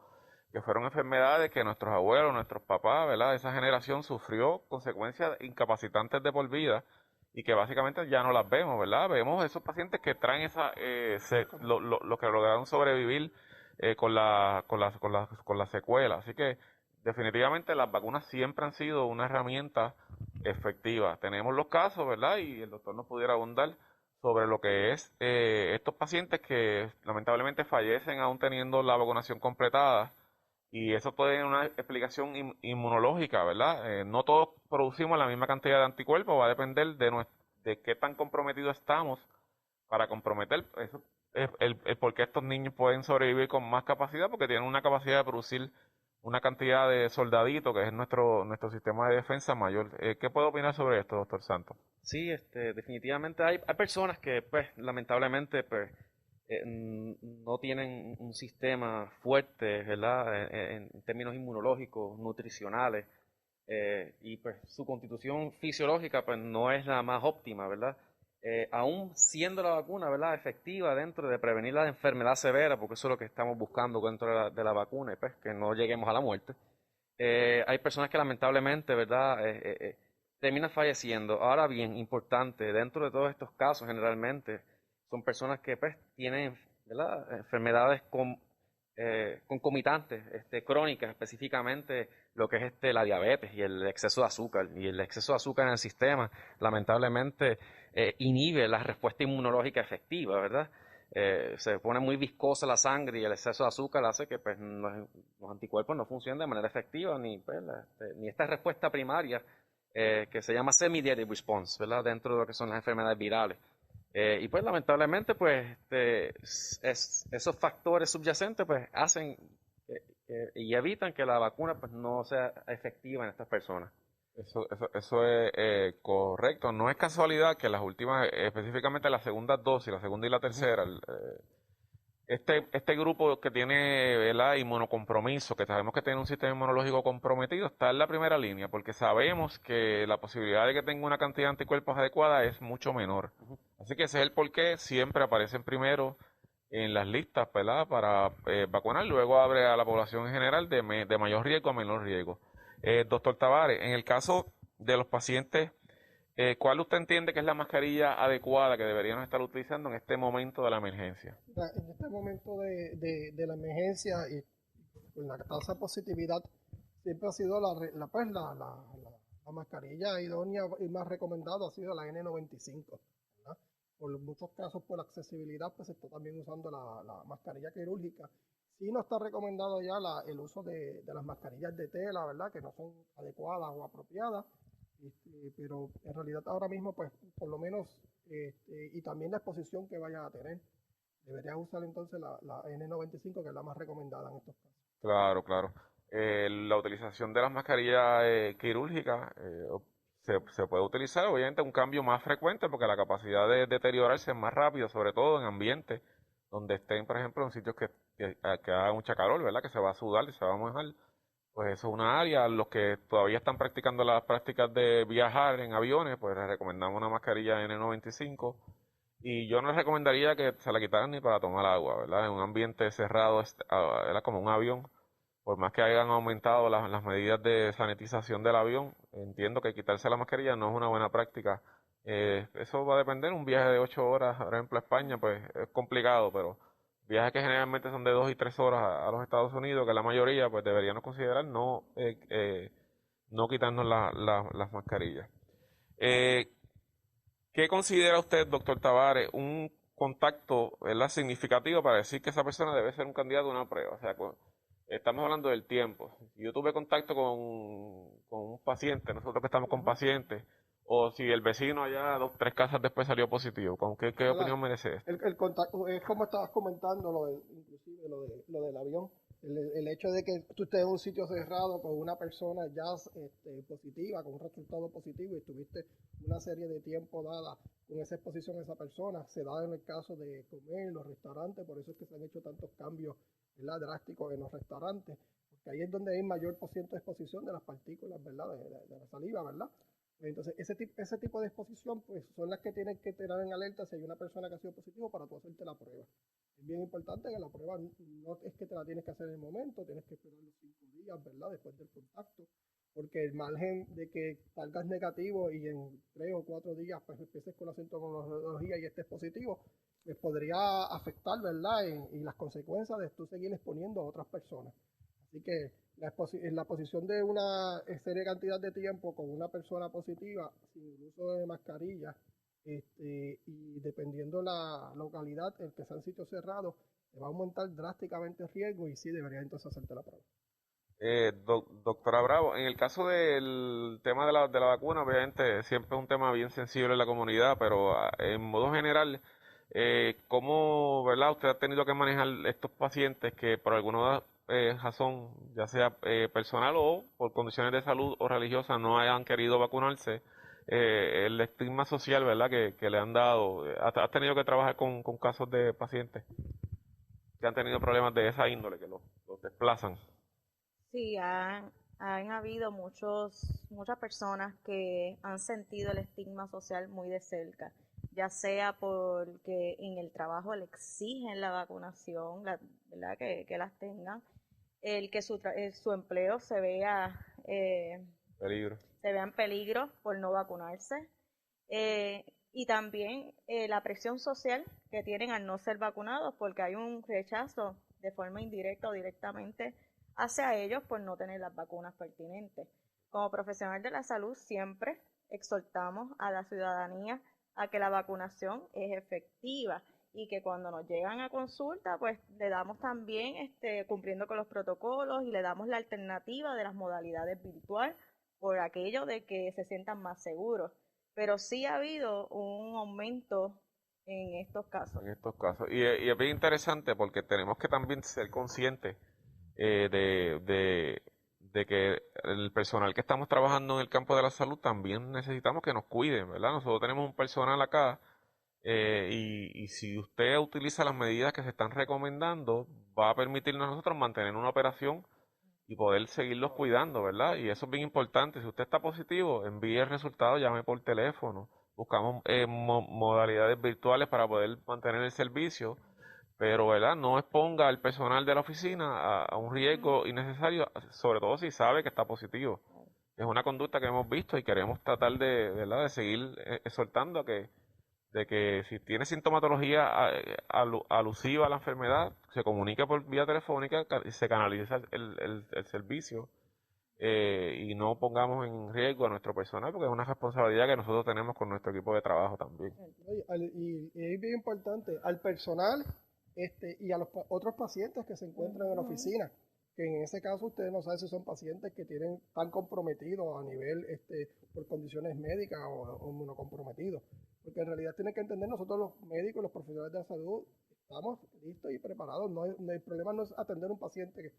Speaker 1: que fueron enfermedades que nuestros abuelos, nuestros papás, ¿verdad? Esa generación sufrió consecuencias incapacitantes de por vida y que básicamente ya no las vemos, ¿verdad? Vemos esos pacientes que traen los que lograron sobrevivir con la secuela. Así que definitivamente las vacunas siempre han sido una herramienta efectiva. Tenemos los casos, ¿verdad? Y el doctor nos pudiera abundar sobre lo que es estos pacientes que lamentablemente fallecen aún teniendo la vacunación completada. Y eso puede tener una explicación inmunológica, ¿verdad? No todos producimos la misma cantidad de anticuerpos, va a depender de qué tan comprometidos estamos para comprometer. Eso es el por qué estos niños pueden sobrevivir con más capacidad, porque tienen una capacidad de producir una cantidad de soldaditos, que es nuestro sistema de defensa mayor. ¿Qué puede opinar sobre esto, doctor Santos?
Speaker 2: Sí, definitivamente hay personas que, pues, lamentablemente, pues, no tienen un sistema fuerte, ¿verdad? En términos inmunológicos, nutricionales, y pues su constitución fisiológica, pues, no es la más óptima, ¿verdad? Aún siendo la vacuna, ¿verdad?, efectiva dentro de prevenir la enfermedad severa, porque eso es lo que estamos buscando dentro de la vacuna, y pues que no lleguemos a la muerte. Hay personas que lamentablemente, ¿verdad?, terminan falleciendo. Ahora bien, importante, dentro de todos estos casos generalmente son personas que pues tienen, ¿verdad?, enfermedades concomitantes, crónicas, específicamente lo que es la diabetes y el exceso de azúcar. Y el exceso de azúcar en el sistema, lamentablemente, inhibe la respuesta inmunológica efectiva, ¿verdad? Se pone muy viscosa la sangre y el exceso de azúcar hace que pues, los anticuerpos no funcionen de manera efectiva, ni esta respuesta primaria que se llama semi-mediated response, ¿verdad?, dentro de lo que son las enfermedades virales. Y pues lamentablemente pues esos factores subyacentes pues hacen y evitan que la vacuna pues no sea efectiva en estas personas.
Speaker 1: Eso es correcto. No es casualidad que las últimas, específicamente las segundas dosis, la segunda y la tercera, este grupo que tiene, ¿verdad?, inmunocompromiso, que sabemos que tiene un sistema inmunológico comprometido, está en la primera línea, porque sabemos que la posibilidad de que tenga una cantidad de anticuerpos adecuada es mucho menor. Así que ese es el por qué siempre aparecen primero en las listas, ¿verdad?, para vacunar, luego abre a la población en general de mayor riesgo a menor riesgo. Doctor Tavares, en el caso de los pacientes, ¿cuál usted entiende que es la mascarilla adecuada que deberíamos estar utilizando en este momento de la emergencia?
Speaker 4: En este momento de la emergencia y con la tasa de positividad, siempre ha sido la mascarilla idónea y más recomendada ha sido la N95, ¿verdad? Por muchos casos, por la accesibilidad, pues se está también usando la mascarilla quirúrgica. Sí no está recomendado ya el uso de las mascarillas de tela, ¿verdad?, que no son adecuadas o apropiadas. Pero en realidad ahora mismo, pues, por lo menos, y también la exposición que vaya a tener, deberías usar entonces la N95, que es la más recomendada en estos casos.
Speaker 1: Claro, claro. La utilización de las mascarillas quirúrgicas se puede utilizar, obviamente, un cambio más frecuente porque la capacidad de deteriorarse es más rápida, sobre todo en ambientes donde estén, por ejemplo, en sitios que haga mucha calor, ¿verdad?, que se va a sudar y se va a mojar. Pues eso es una área. Los que todavía están practicando las prácticas de viajar en aviones, pues les recomendamos una mascarilla N95. Y yo no les recomendaría que se la quitaran ni para tomar agua, ¿verdad? En un ambiente cerrado, era como un avión. Por más que hayan aumentado las medidas de sanitización del avión, entiendo que quitarse la mascarilla no es una buena práctica. Eso va a depender. Un viaje de 8 horas, por ejemplo, a España, pues es complicado, pero viajes que generalmente son de 2 y 3 horas a los Estados Unidos, que la mayoría, pues deberíamos considerar no quitarnos las mascarillas. ¿Qué considera usted, doctor Tavares, un contacto, ¿verdad?, significativo para decir que esa persona debe ser un candidato a una prueba? O sea, estamos hablando del tiempo. Si yo tuve contacto con un paciente, nosotros que estamos con pacientes, o si el vecino allá 2, 3 casas después salió positivo. ¿Qué
Speaker 4: ¿Verdad?
Speaker 1: opinión merece esto?
Speaker 4: El contacto, es como estabas comentando, inclusive lo del avión, el hecho de que tú estés en un sitio cerrado con una persona ya positiva, con un resultado positivo y tuviste una serie de tiempo dada con esa exposición a esa persona, se da en el caso de comer en los restaurantes, por eso es que se han hecho tantos cambios, ¿verdad?, drásticos en los restaurantes, porque ahí es donde hay mayor por ciento de exposición de las partículas, ¿verdad?, de la saliva, ¿verdad? Entonces, ese tipo de exposición, pues, son las que tienen que tener en alerta si hay una persona que ha sido positivo para tú hacerte la prueba. Es bien importante que la prueba no es que te la tienes que hacer en el momento, tienes que esperar los 5 días, ¿verdad?, después del contacto, porque el margen de que salgas negativo y en 3 o 4 días, pues, empieces con la sintomatología y estés positivo, pues, podría afectar, ¿verdad?, y las consecuencias de tú seguir exponiendo a otras personas. Así que en la posición de una serie cantidad de tiempo con una persona positiva, sin el uso de mascarilla, y dependiendo la localidad, el que sea en sitio cerrado, te va a aumentar drásticamente el riesgo y sí debería entonces hacerte la prueba.
Speaker 1: Doctora Bravo, en el caso del tema de la vacuna, obviamente siempre es un tema bien sensible en la comunidad, pero en modo general, ¿cómo, verdad, usted ha tenido que manejar estos pacientes que por alguna razón, ya sea personal o por condiciones de salud o religiosas, no hayan querido vacunarse? El estigma social, ¿verdad?, que le han dado. ¿Has tenido que trabajar con casos de pacientes que han tenido problemas de esa índole, que los desplazan?
Speaker 3: Sí, han habido muchas personas que han sentido el estigma social muy de cerca, ya sea porque en el trabajo le exigen la vacunación, ¿verdad? Que las tengan, el que su empleo
Speaker 1: Peligro.
Speaker 3: se vea en peligro por no vacunarse, y también la presión social que tienen al no ser vacunados, porque hay un rechazo de forma indirecta o directamente hacia ellos por no tener las vacunas pertinentes. Como profesional de la salud siempre exhortamos a la ciudadanía a que la vacunación es efectiva y que cuando nos llegan a consulta, pues le damos también, cumpliendo con los protocolos, y le damos la alternativa de las modalidades virtual por aquello de que se sientan más seguros. Pero sí ha habido un aumento en estos casos.
Speaker 1: En estos casos. Y es bien interesante porque tenemos que también ser conscientes de que el personal que estamos trabajando en el campo de la salud también necesitamos que nos cuiden, ¿verdad? Nosotros tenemos un personal acá, y si usted utiliza las medidas que se están recomendando, va a permitirnos a nosotros mantener una operación y poder seguirlos cuidando, ¿verdad? Y eso es bien importante. Si usted está positivo, envíe el resultado, llame por teléfono. Buscamos modalidades virtuales para poder mantener el servicio, pero, ¿verdad?, no exponga al personal de la oficina a un riesgo innecesario, sobre todo si sabe que está positivo. Es una conducta que hemos visto y queremos tratar ¿verdad?, de seguir exhortando de que si tiene sintomatología alusiva a la enfermedad, se comunique por vía telefónica y se canaliza el servicio, y no pongamos en riesgo a nuestro personal, porque es una responsabilidad que nosotros tenemos con nuestro equipo de trabajo también.
Speaker 4: Y es bien importante al personal, y a los otros pacientes que se encuentran en la oficina, que en ese caso ustedes no saben si son pacientes que están comprometidos a nivel por condiciones médicas o inmunocomprometidos, porque en realidad tienen que entender, nosotros los médicos, los profesionales de la salud, estamos listos y preparados. El problema no es atender a un paciente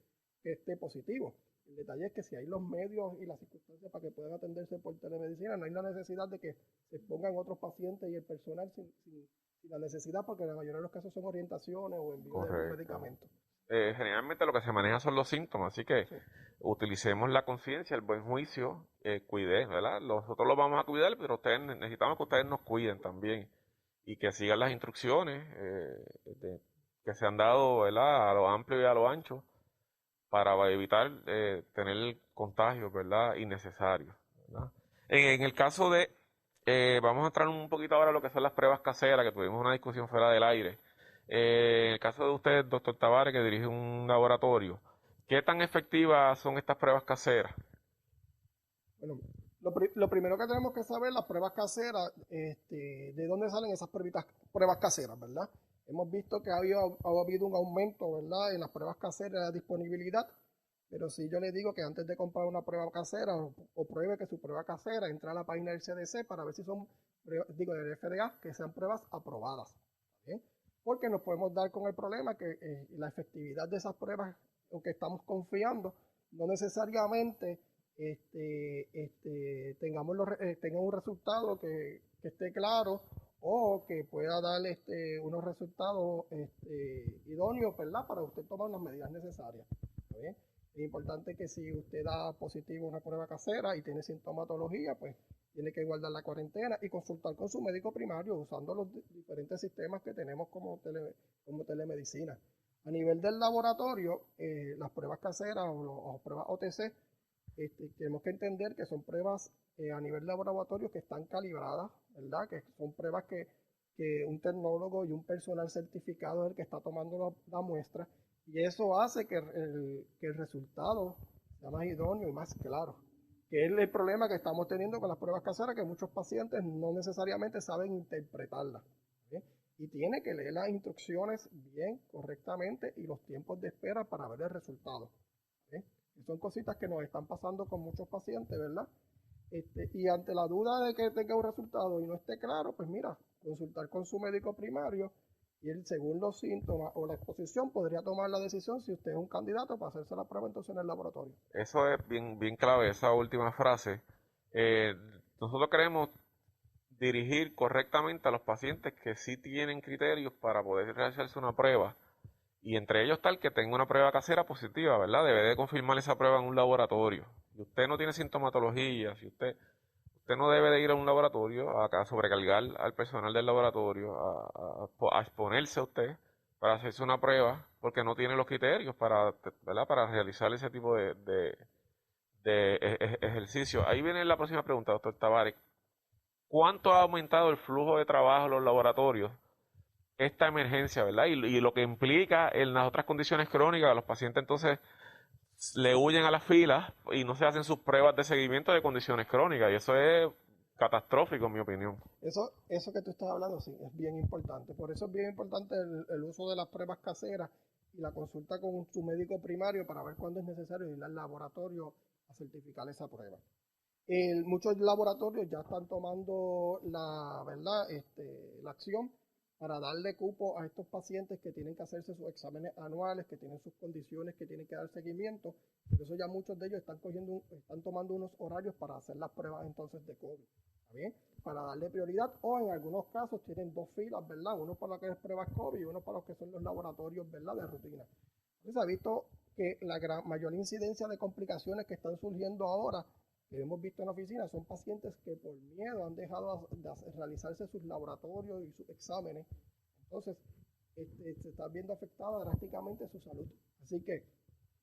Speaker 4: que esté positivo. El detalle es que si hay los medios y las circunstancias para que puedan atenderse por telemedicina, no hay la necesidad de que se pongan otros pacientes y el personal sin la necesidad, porque en la mayoría de los casos son orientaciones o envío de
Speaker 1: Correcto.
Speaker 4: medicamentos.
Speaker 1: Generalmente lo que se maneja son los síntomas, así que
Speaker 4: Sí.
Speaker 1: utilicemos la conciencia, el buen juicio, cuide, ¿verdad? Nosotros los vamos a cuidar, pero necesitamos que ustedes nos cuiden también y que sigan las instrucciones que se han dado, ¿verdad?, a lo amplio y a lo ancho, para evitar tener contagios, ¿verdad?, innecesarios, ¿verdad? En el caso vamos a entrar un poquito ahora a lo que son las pruebas caseras, que tuvimos una discusión fuera del aire. En el caso de usted, doctor Tavares, que dirige un laboratorio, ¿qué tan efectivas son estas pruebas caseras?
Speaker 4: Bueno, lo primero que tenemos que saber, las pruebas caseras, de dónde salen esas pruebas caseras, ¿verdad? Hemos visto que ha habido un aumento, ¿verdad?, en las pruebas caseras, la disponibilidad, Pero si yo le digo que antes de comprar una prueba casera o pruebe que su prueba casera, entra a la página del CDC para ver si son, del FDA, que sean pruebas aprobadas. ¿Bien? Porque nos podemos dar con el problema que la efectividad de esas pruebas o que estamos confiando no necesariamente tenga un resultado que esté claro o que pueda dar unos resultados idóneos, ¿verdad? Para usted tomar las medidas necesarias. ¿Está bien? Es importante que si usted da positivo una prueba casera y tiene sintomatología, pues tiene que guardar la cuarentena y consultar con su médico primario usando los diferentes sistemas que tenemos como telemedicina. A nivel del laboratorio, las pruebas caseras o pruebas OTC, tenemos que entender que son pruebas a nivel laboratorio que están calibradas, ¿verdad? Que son pruebas que un tecnólogo y un personal certificado es el que está tomando la muestra, y eso hace que el resultado sea más idóneo y más claro, que es el problema que estamos teniendo con las pruebas caseras, que muchos pacientes no necesariamente saben interpretarlas, ¿sí? Y tiene que leer las instrucciones bien, correctamente, y los tiempos de espera para ver el resultado, ¿sí? Y son cositas que nos están pasando con muchos pacientes, ¿verdad? Y ante la duda de que tenga un resultado y no esté claro, pues mira, consultar con su médico primario, y él, según los síntomas o la exposición, podría tomar la decisión si usted es un candidato para hacerse la prueba entonces en el laboratorio.
Speaker 1: Eso es bien clave, esa última frase. Eh, Nosotros queremos dirigir correctamente a los pacientes que sí tienen criterios para poder realizarse una prueba. Y entre ellos tal que tenga una prueba casera positiva, ¿verdad? Debe de confirmar esa prueba en un laboratorio. Si usted no tiene sintomatología, usted no debe de ir a un laboratorio a sobrecargar al personal del laboratorio, a exponerse a usted para hacerse una prueba, porque no tiene los criterios para, ¿verdad? Para realizar ese tipo de ejercicio. Ahí viene la próxima pregunta, doctor Tavares. ¿Cuánto ha aumentado el flujo de trabajo en los laboratorios esta emergencia, ¿verdad? Y lo que implica en las otras condiciones crónicas, los pacientes entonces le huyen a las filas y no se hacen sus pruebas de seguimiento de condiciones crónicas, y eso es catastrófico en mi opinión.
Speaker 4: Eso que tú estás hablando, sí, es bien importante. Por eso es bien importante el uso de las pruebas caseras y la consulta con su médico primario para ver cuándo es necesario ir al laboratorio a certificar esa prueba. Muchos laboratorios ya están tomando ¿verdad? La acción para darle cupo a estos pacientes que tienen que hacerse sus exámenes anuales, que tienen sus condiciones, que tienen que dar seguimiento. Por eso ya muchos de ellos están tomando unos horarios para hacer las pruebas entonces de COVID. ¿Está bien? Para darle prioridad, o en algunos casos tienen dos filas, ¿verdad? Uno para lo que es pruebas COVID y uno para los que son los laboratorios, ¿verdad? De rutina. Entonces se ha visto que la mayor incidencia de complicaciones que están surgiendo ahora, que hemos visto en la oficina, son pacientes que por miedo han dejado de realizarse sus laboratorios y sus exámenes. Entonces, se está viendo afectada drásticamente su salud. Así que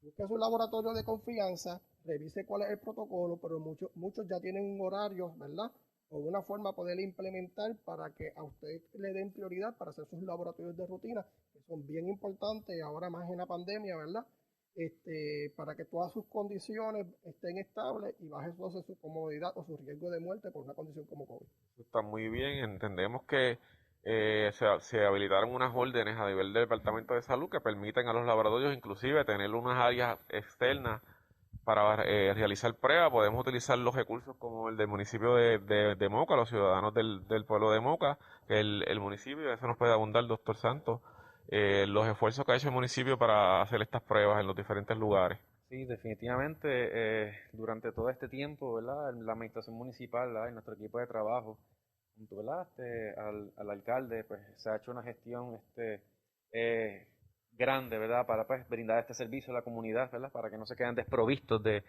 Speaker 4: busque su laboratorio de confianza, revise cuál es el protocolo, pero muchos ya tienen un horario, ¿verdad? O una forma de poder implementar para que a usted le den prioridad para hacer sus laboratorios de rutina, que son bien importantes ahora más en la pandemia, ¿verdad? Para que todas sus condiciones estén estables y baje entonces su comodidad o su riesgo de muerte por una condición como COVID.
Speaker 1: Está muy bien, entendemos que se habilitaron unas órdenes a nivel del Departamento de Salud que permiten a los laboratorios inclusive tener unas áreas externas para realizar pruebas. Podemos utilizar los recursos como el del municipio de Moca, los ciudadanos del pueblo de Moca, el municipio, eso nos puede abundar, doctor Santos, los esfuerzos que ha hecho el municipio para hacer estas pruebas en los diferentes lugares.
Speaker 2: Sí, definitivamente, durante todo este tiempo, ¿verdad? La administración municipal, ¿verdad? Y nuestro equipo de trabajo, junto, ¿verdad? Al alcalde, pues se ha hecho una gestión eh, grande, ¿verdad? Para pues, brindar este servicio a la comunidad, ¿verdad? Para que no se queden desprovistos de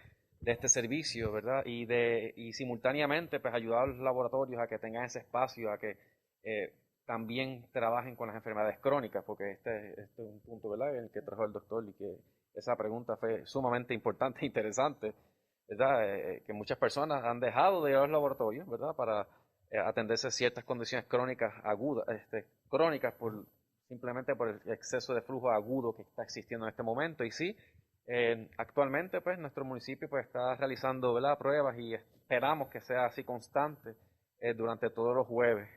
Speaker 2: este servicio, ¿verdad? Y simultáneamente, pues ayudar a los laboratorios a que tengan ese espacio, a que también trabajen con las enfermedades crónicas, porque este es un punto, ¿verdad? En el que trajo el doctor y que esa pregunta fue sumamente importante e interesante, ¿verdad? Que muchas personas han dejado de ir a los laboratorios, ¿verdad? Para atenderse a ciertas condiciones crónicas agudas, crónicas simplemente por el exceso de flujo agudo que está existiendo en este momento. Y sí, actualmente pues nuestro municipio pues está realizando, ¿verdad? Pruebas, y esperamos que sea así constante durante todos los jueves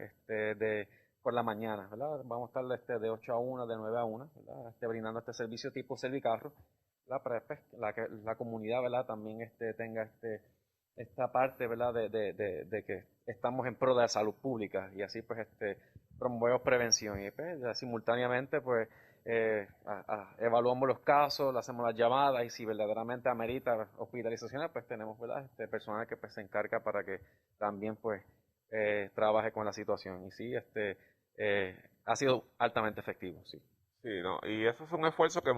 Speaker 2: por la mañana, ¿verdad? Vamos a estar de 8 a 1, de 9 a 1, ¿verdad? Brindando este servicio tipo Servicarro, para pues, la comunidad, ¿verdad? También tenga esta parte, ¿verdad? De que estamos en pro de la salud pública y así pues promovemos prevención y pues, simultáneamente pues evaluamos los casos, le hacemos las llamadas y si verdaderamente amerita hospitalizaciones pues tenemos, ¿verdad? Personal que pues se encarga para que también pues trabaje con la situación y sí, ha sido altamente efectivo, sí.
Speaker 1: Sí, no, y eso es un esfuerzo que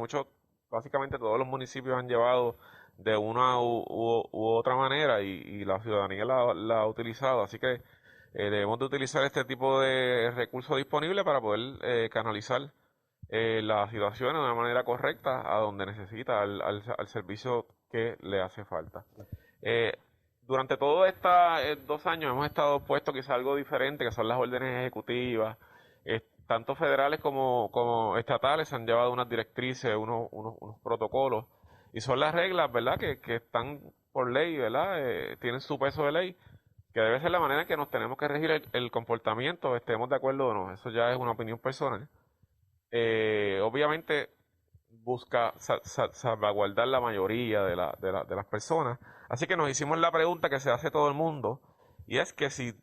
Speaker 1: básicamente todos los municipios han llevado de una u otra manera y la ciudadanía la ha utilizado, así que debemos de utilizar este tipo de recursos disponibles para poder canalizar la situación de una manera correcta a donde necesita, al servicio que le hace falta. Durante todos estos 2 años hemos estado puestos quizá algo diferente, que son las órdenes ejecutivas, tanto federales como estatales han llevado unas directrices, unos protocolos, y son las reglas, ¿verdad?, que están por ley, ¿verdad?, tienen su peso de ley, que debe ser la manera en que nos tenemos que regir el comportamiento, estemos de acuerdo o no, eso ya es una opinión personal. Obviamente busca salvaguardar la mayoría de las personas, así que nos hicimos la pregunta que se hace todo el mundo, y es que si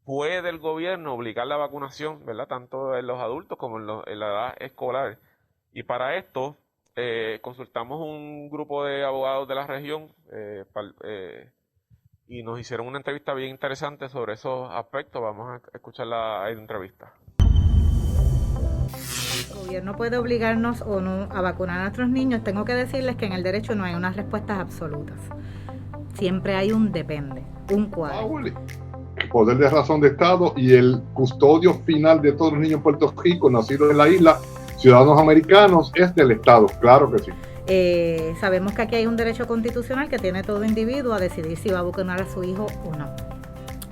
Speaker 1: puede el gobierno obligar la vacunación, ¿verdad?, tanto en los adultos como en la edad escolar. Y para esto consultamos un grupo de abogados de la región y nos hicieron una entrevista bien interesante sobre esos aspectos. Vamos a escuchar la entrevista.
Speaker 5: El gobierno puede obligarnos o no a vacunar a nuestros niños. Tengo que decirles que en el derecho no hay unas respuestas absolutas. Siempre hay un depende, un cuadro.
Speaker 6: Poder de razón de Estado y el custodio final de todos los niños en Puerto Rico, nacidos en la isla, ciudadanos americanos, es del Estado, claro que sí.
Speaker 5: Sabemos que aquí hay un derecho constitucional que tiene todo individuo a decidir si va a vacunar a su hijo o no.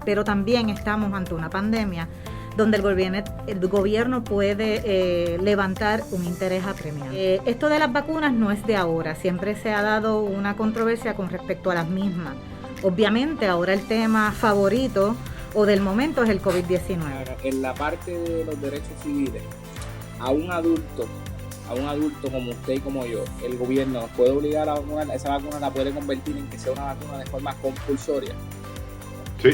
Speaker 5: Pero también estamos ante una pandemia donde el gobierno puede levantar un interés apremiante. Esto de las vacunas no es de ahora, siempre se ha dado una controversia con respecto a las mismas. Obviamente ahora el tema favorito o del momento es el COVID-19.
Speaker 7: En la parte de los derechos civiles, a un adulto como usted y como yo, el gobierno nos puede obligar a vacunar, esa vacuna la puede convertir en que sea una vacuna de forma compulsoria.
Speaker 6: Sí,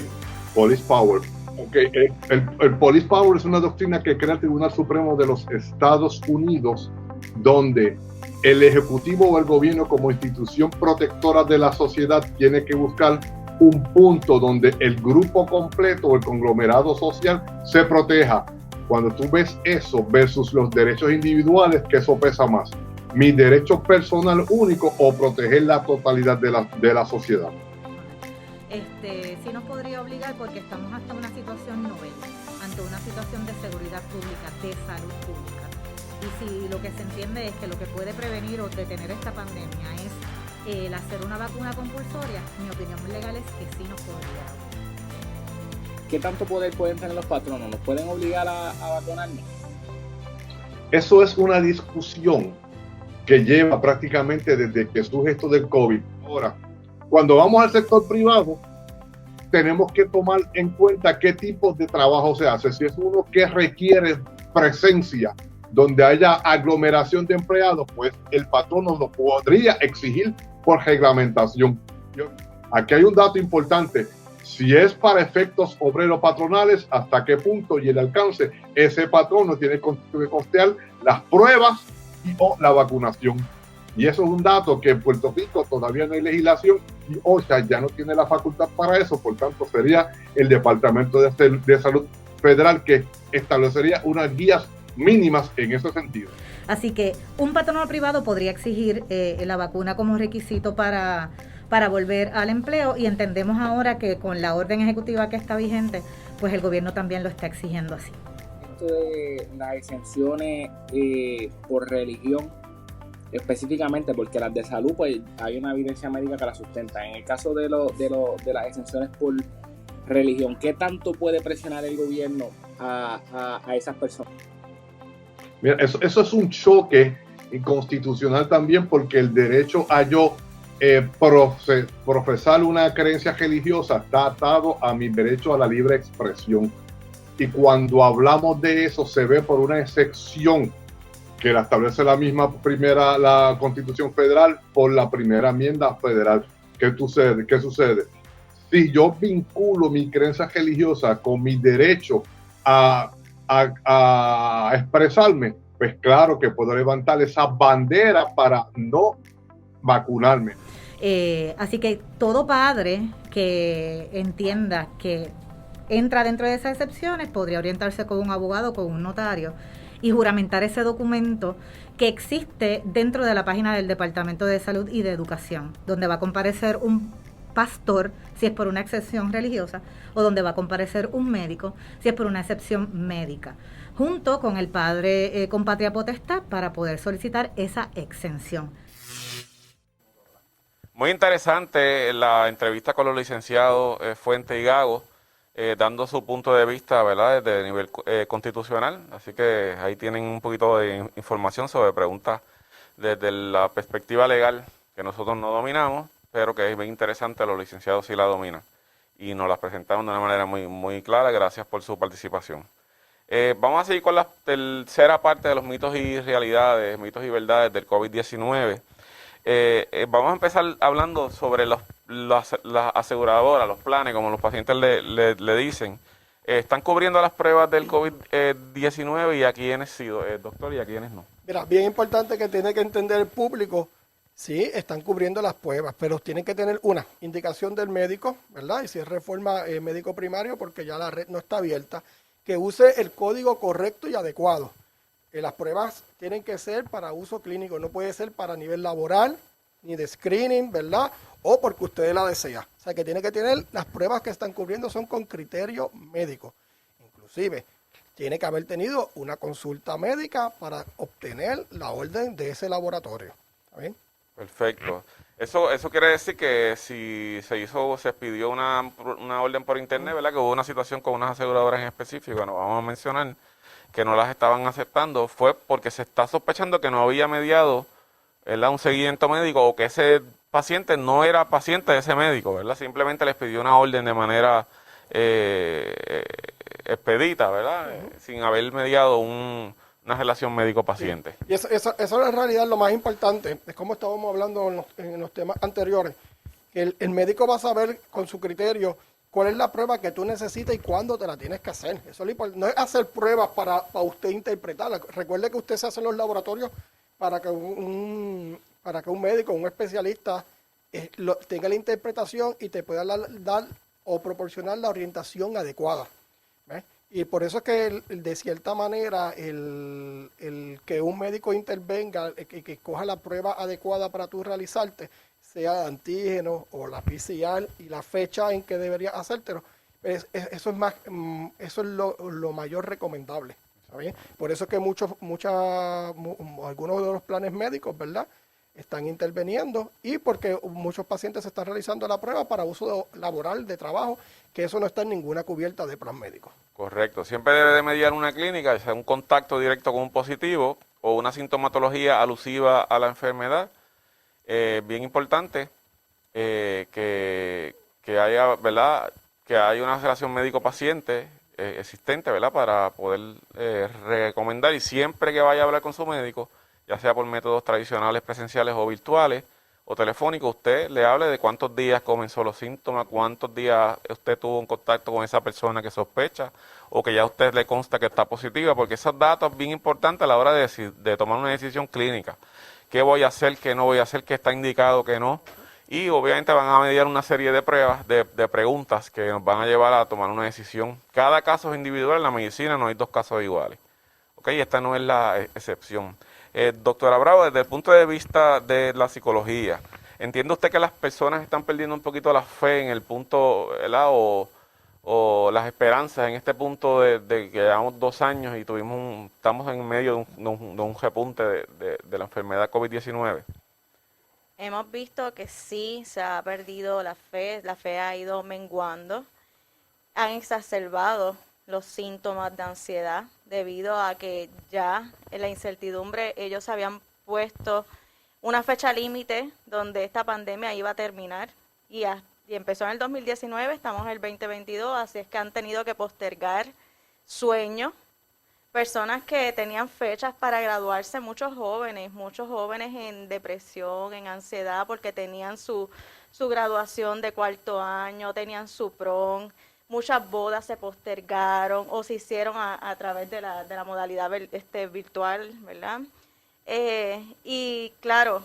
Speaker 6: police power. Okay. El police power es una doctrina que crea el Tribunal Supremo de los Estados Unidos, donde el Ejecutivo o el gobierno como institución protectora de la sociedad tiene que buscar un punto donde el grupo completo o el conglomerado social se proteja. Cuando tú ves eso versus los derechos individuales, ¿qué eso pesa más? ¿Mi derecho personal único o proteger la totalidad de la sociedad?
Speaker 5: Sí nos podría obligar porque estamos ante una situación novel, ante una situación de seguridad pública, de salud pública. Y si lo que se entiende es que lo que puede prevenir o detener esta pandemia es el hacer una vacuna compulsoria, mi opinión legal es que sí nos podría.
Speaker 7: ¿Qué tanto poder pueden tener los patronos? ¿Nos pueden obligar a vacunarnos?
Speaker 6: Eso es una discusión que lleva prácticamente desde que surge esto del COVID. Ahora, cuando vamos al sector privado, tenemos que tomar en cuenta qué tipo de trabajo se hace. Si es uno que requiere presencia, donde haya aglomeración de empleados, pues el patrono lo podría exigir por reglamentación. Aquí hay un dato importante. Si es para efectos obreros patronales, ¿hasta qué punto y el alcance? Ese patrono tiene que costear las pruebas o la vacunación. Y eso es un dato que en Puerto Rico todavía no hay legislación y OSHA ya no tiene la facultad para eso, por tanto sería el Departamento de Salud Federal que establecería unas guías mínimas en ese sentido.
Speaker 5: Así que un patrono privado podría exigir la vacuna como requisito para volver al empleo y entendemos ahora que con la orden ejecutiva que está vigente, pues el gobierno también lo está exigiendo así.
Speaker 7: Esto de las exenciones por religión, específicamente porque las de salud, pues hay una evidencia médica que la sustenta. En el caso de las exenciones por religión, ¿qué tanto puede presionar el gobierno a esas personas?
Speaker 6: Mira, eso es un choque inconstitucional también, porque el derecho a yo profesar una creencia religiosa está atado a mi derecho a la libre expresión. Y cuando hablamos de eso se ve por una excepción que la establece la Constitución Federal por la primera enmienda federal. ¿Qué sucede? Si yo vinculo mi creencia religiosa con mi derecho a expresarme, pues claro que puedo levantar esa bandera para no vacunarme.
Speaker 5: Así que todo padre que entienda que entra dentro de esas excepciones podría orientarse con un abogado, con un notario y juramentar ese documento que existe dentro de la página del Departamento de Salud y de Educación, donde va a comparecer un pastor si es por una excepción religiosa o donde va a comparecer un médico si es por una excepción médica, junto con el padre con patria potestad para poder solicitar esa exención.
Speaker 1: Muy interesante la entrevista con los licenciados Fuente y Gago, dando su punto de vista, ¿verdad?, desde el nivel constitucional. Así que ahí tienen un poquito de información sobre preguntas desde la perspectiva legal que nosotros no dominamos, pero que es bien interesante, los licenciados sí la dominan y nos las presentaron de una manera muy, muy clara. Gracias por su participación. Vamos a seguir con la tercera parte de los mitos y realidades, mitos y verdades del COVID-19. Vamos a empezar hablando sobre las aseguradoras, los planes, como los pacientes le dicen. ¿Están cubriendo las pruebas del COVID-19 y a quiénes sí, doctor, y a quiénes no?
Speaker 4: Mira, bien importante que tiene que entender el público, sí, están cubriendo las pruebas, pero tienen que tener una indicación del médico, ¿verdad? Y si es reforma médico primario, porque ya la red no está abierta, que use el código correcto y adecuado. Las pruebas tienen que ser para uso clínico, no puede ser para nivel laboral, ni de screening, ¿verdad? O porque usted la desea. O sea, que tiene que tener, las pruebas que están cubriendo son con criterio médico. Inclusive, tiene que haber tenido una consulta médica para obtener la orden de ese laboratorio. ¿Está bien?
Speaker 1: Perfecto. Eso quiere decir que si se pidió una orden por internet, ¿verdad?, que hubo una situación con unas aseguradoras en específico, no vamos a mencionar, que no las estaban aceptando, fue porque se está sospechando que no había mediado, ¿verdad?, un seguimiento médico, o que ese paciente no era paciente de ese médico, ¿verdad? Simplemente les pidió una orden de manera expedita, ¿verdad? Sin haber mediado una relación médico-paciente.
Speaker 4: Sí. Y eso es en realidad lo más importante, es como estábamos hablando en los temas anteriores, que el médico va a saber con su criterio cuál es la prueba que tú necesitas y cuándo te la tienes que hacer. Eso no es hacer pruebas para usted interpretarla. Recuerde que usted se hace en los laboratorios para que un médico, un especialista tenga la interpretación y te pueda dar o proporcionar la orientación adecuada. ¿Ves? Y por eso es que de cierta manera el que un médico intervenga, que coja la prueba adecuada para tú realizarte, sea de antígeno o la PCR y la fecha en que deberías hacértelo, eso es lo mayor recomendable. ¿Está bien? Por eso es que algunos de los planes médicos, ¿verdad?, están interviniendo, y porque muchos pacientes se están realizando la prueba para uso laboral, de trabajo, que eso no está en ninguna cubierta de plan médico.
Speaker 1: Correcto. Siempre debe de mediar una clínica, sea un contacto directo con un positivo o una sintomatología alusiva a la enfermedad. Bien importante que haya, ¿verdad?, que haya una relación médico-paciente existente, ¿verdad?, para poder recomendar, y siempre que vaya a hablar con su médico, ya sea por métodos tradicionales, presenciales o virtuales o telefónicos, usted le hable de cuántos días comenzó los síntomas, cuántos días usted tuvo un contacto con esa persona que sospecha o que ya a usted le consta que está positiva, porque esos datos son bien importantes a la hora de tomar una decisión clínica. ¿Qué voy a hacer, qué no voy a hacer, qué está indicado, qué no? Y obviamente van a mediar una serie de pruebas, de preguntas que nos van a llevar a tomar una decisión. Cada caso es individual, en la medicina no hay dos casos iguales. ¿Ok? Esta no es la excepción. Doctora Bravo, desde el punto de vista de la psicología, ¿entiende usted que las personas están perdiendo un poquito la fe en el punto, ¿verdad?, o las esperanzas en este punto de que llevamos 2 años y estamos en medio de un repunte de la enfermedad COVID-19?
Speaker 3: Hemos visto que sí se ha perdido la fe ha ido menguando, han exacerbado los síntomas de ansiedad debido a que ya en la incertidumbre ellos habían puesto una fecha límite donde esta pandemia iba a terminar y empezó en el 2019, estamos en el 2022, así es que han tenido que postergar sueños, personas que tenían fechas para graduarse, muchos jóvenes en depresión, en ansiedad, porque tenían su graduación de cuarto año, tenían su prom, muchas bodas se postergaron o se hicieron a través de la modalidad virtual, ¿verdad? Y claro,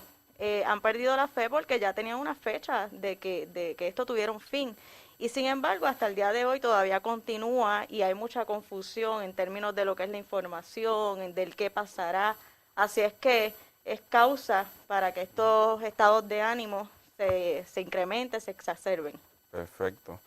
Speaker 3: han perdido la fe porque ya tenían una fecha de que esto tuviera un fin. Y sin embargo, hasta el día de hoy todavía continúa y hay mucha confusión en términos de lo que es la información, del qué pasará. Así es que es causa para que estos estados de ánimo se incrementen, se exacerben.
Speaker 1: Perfecto.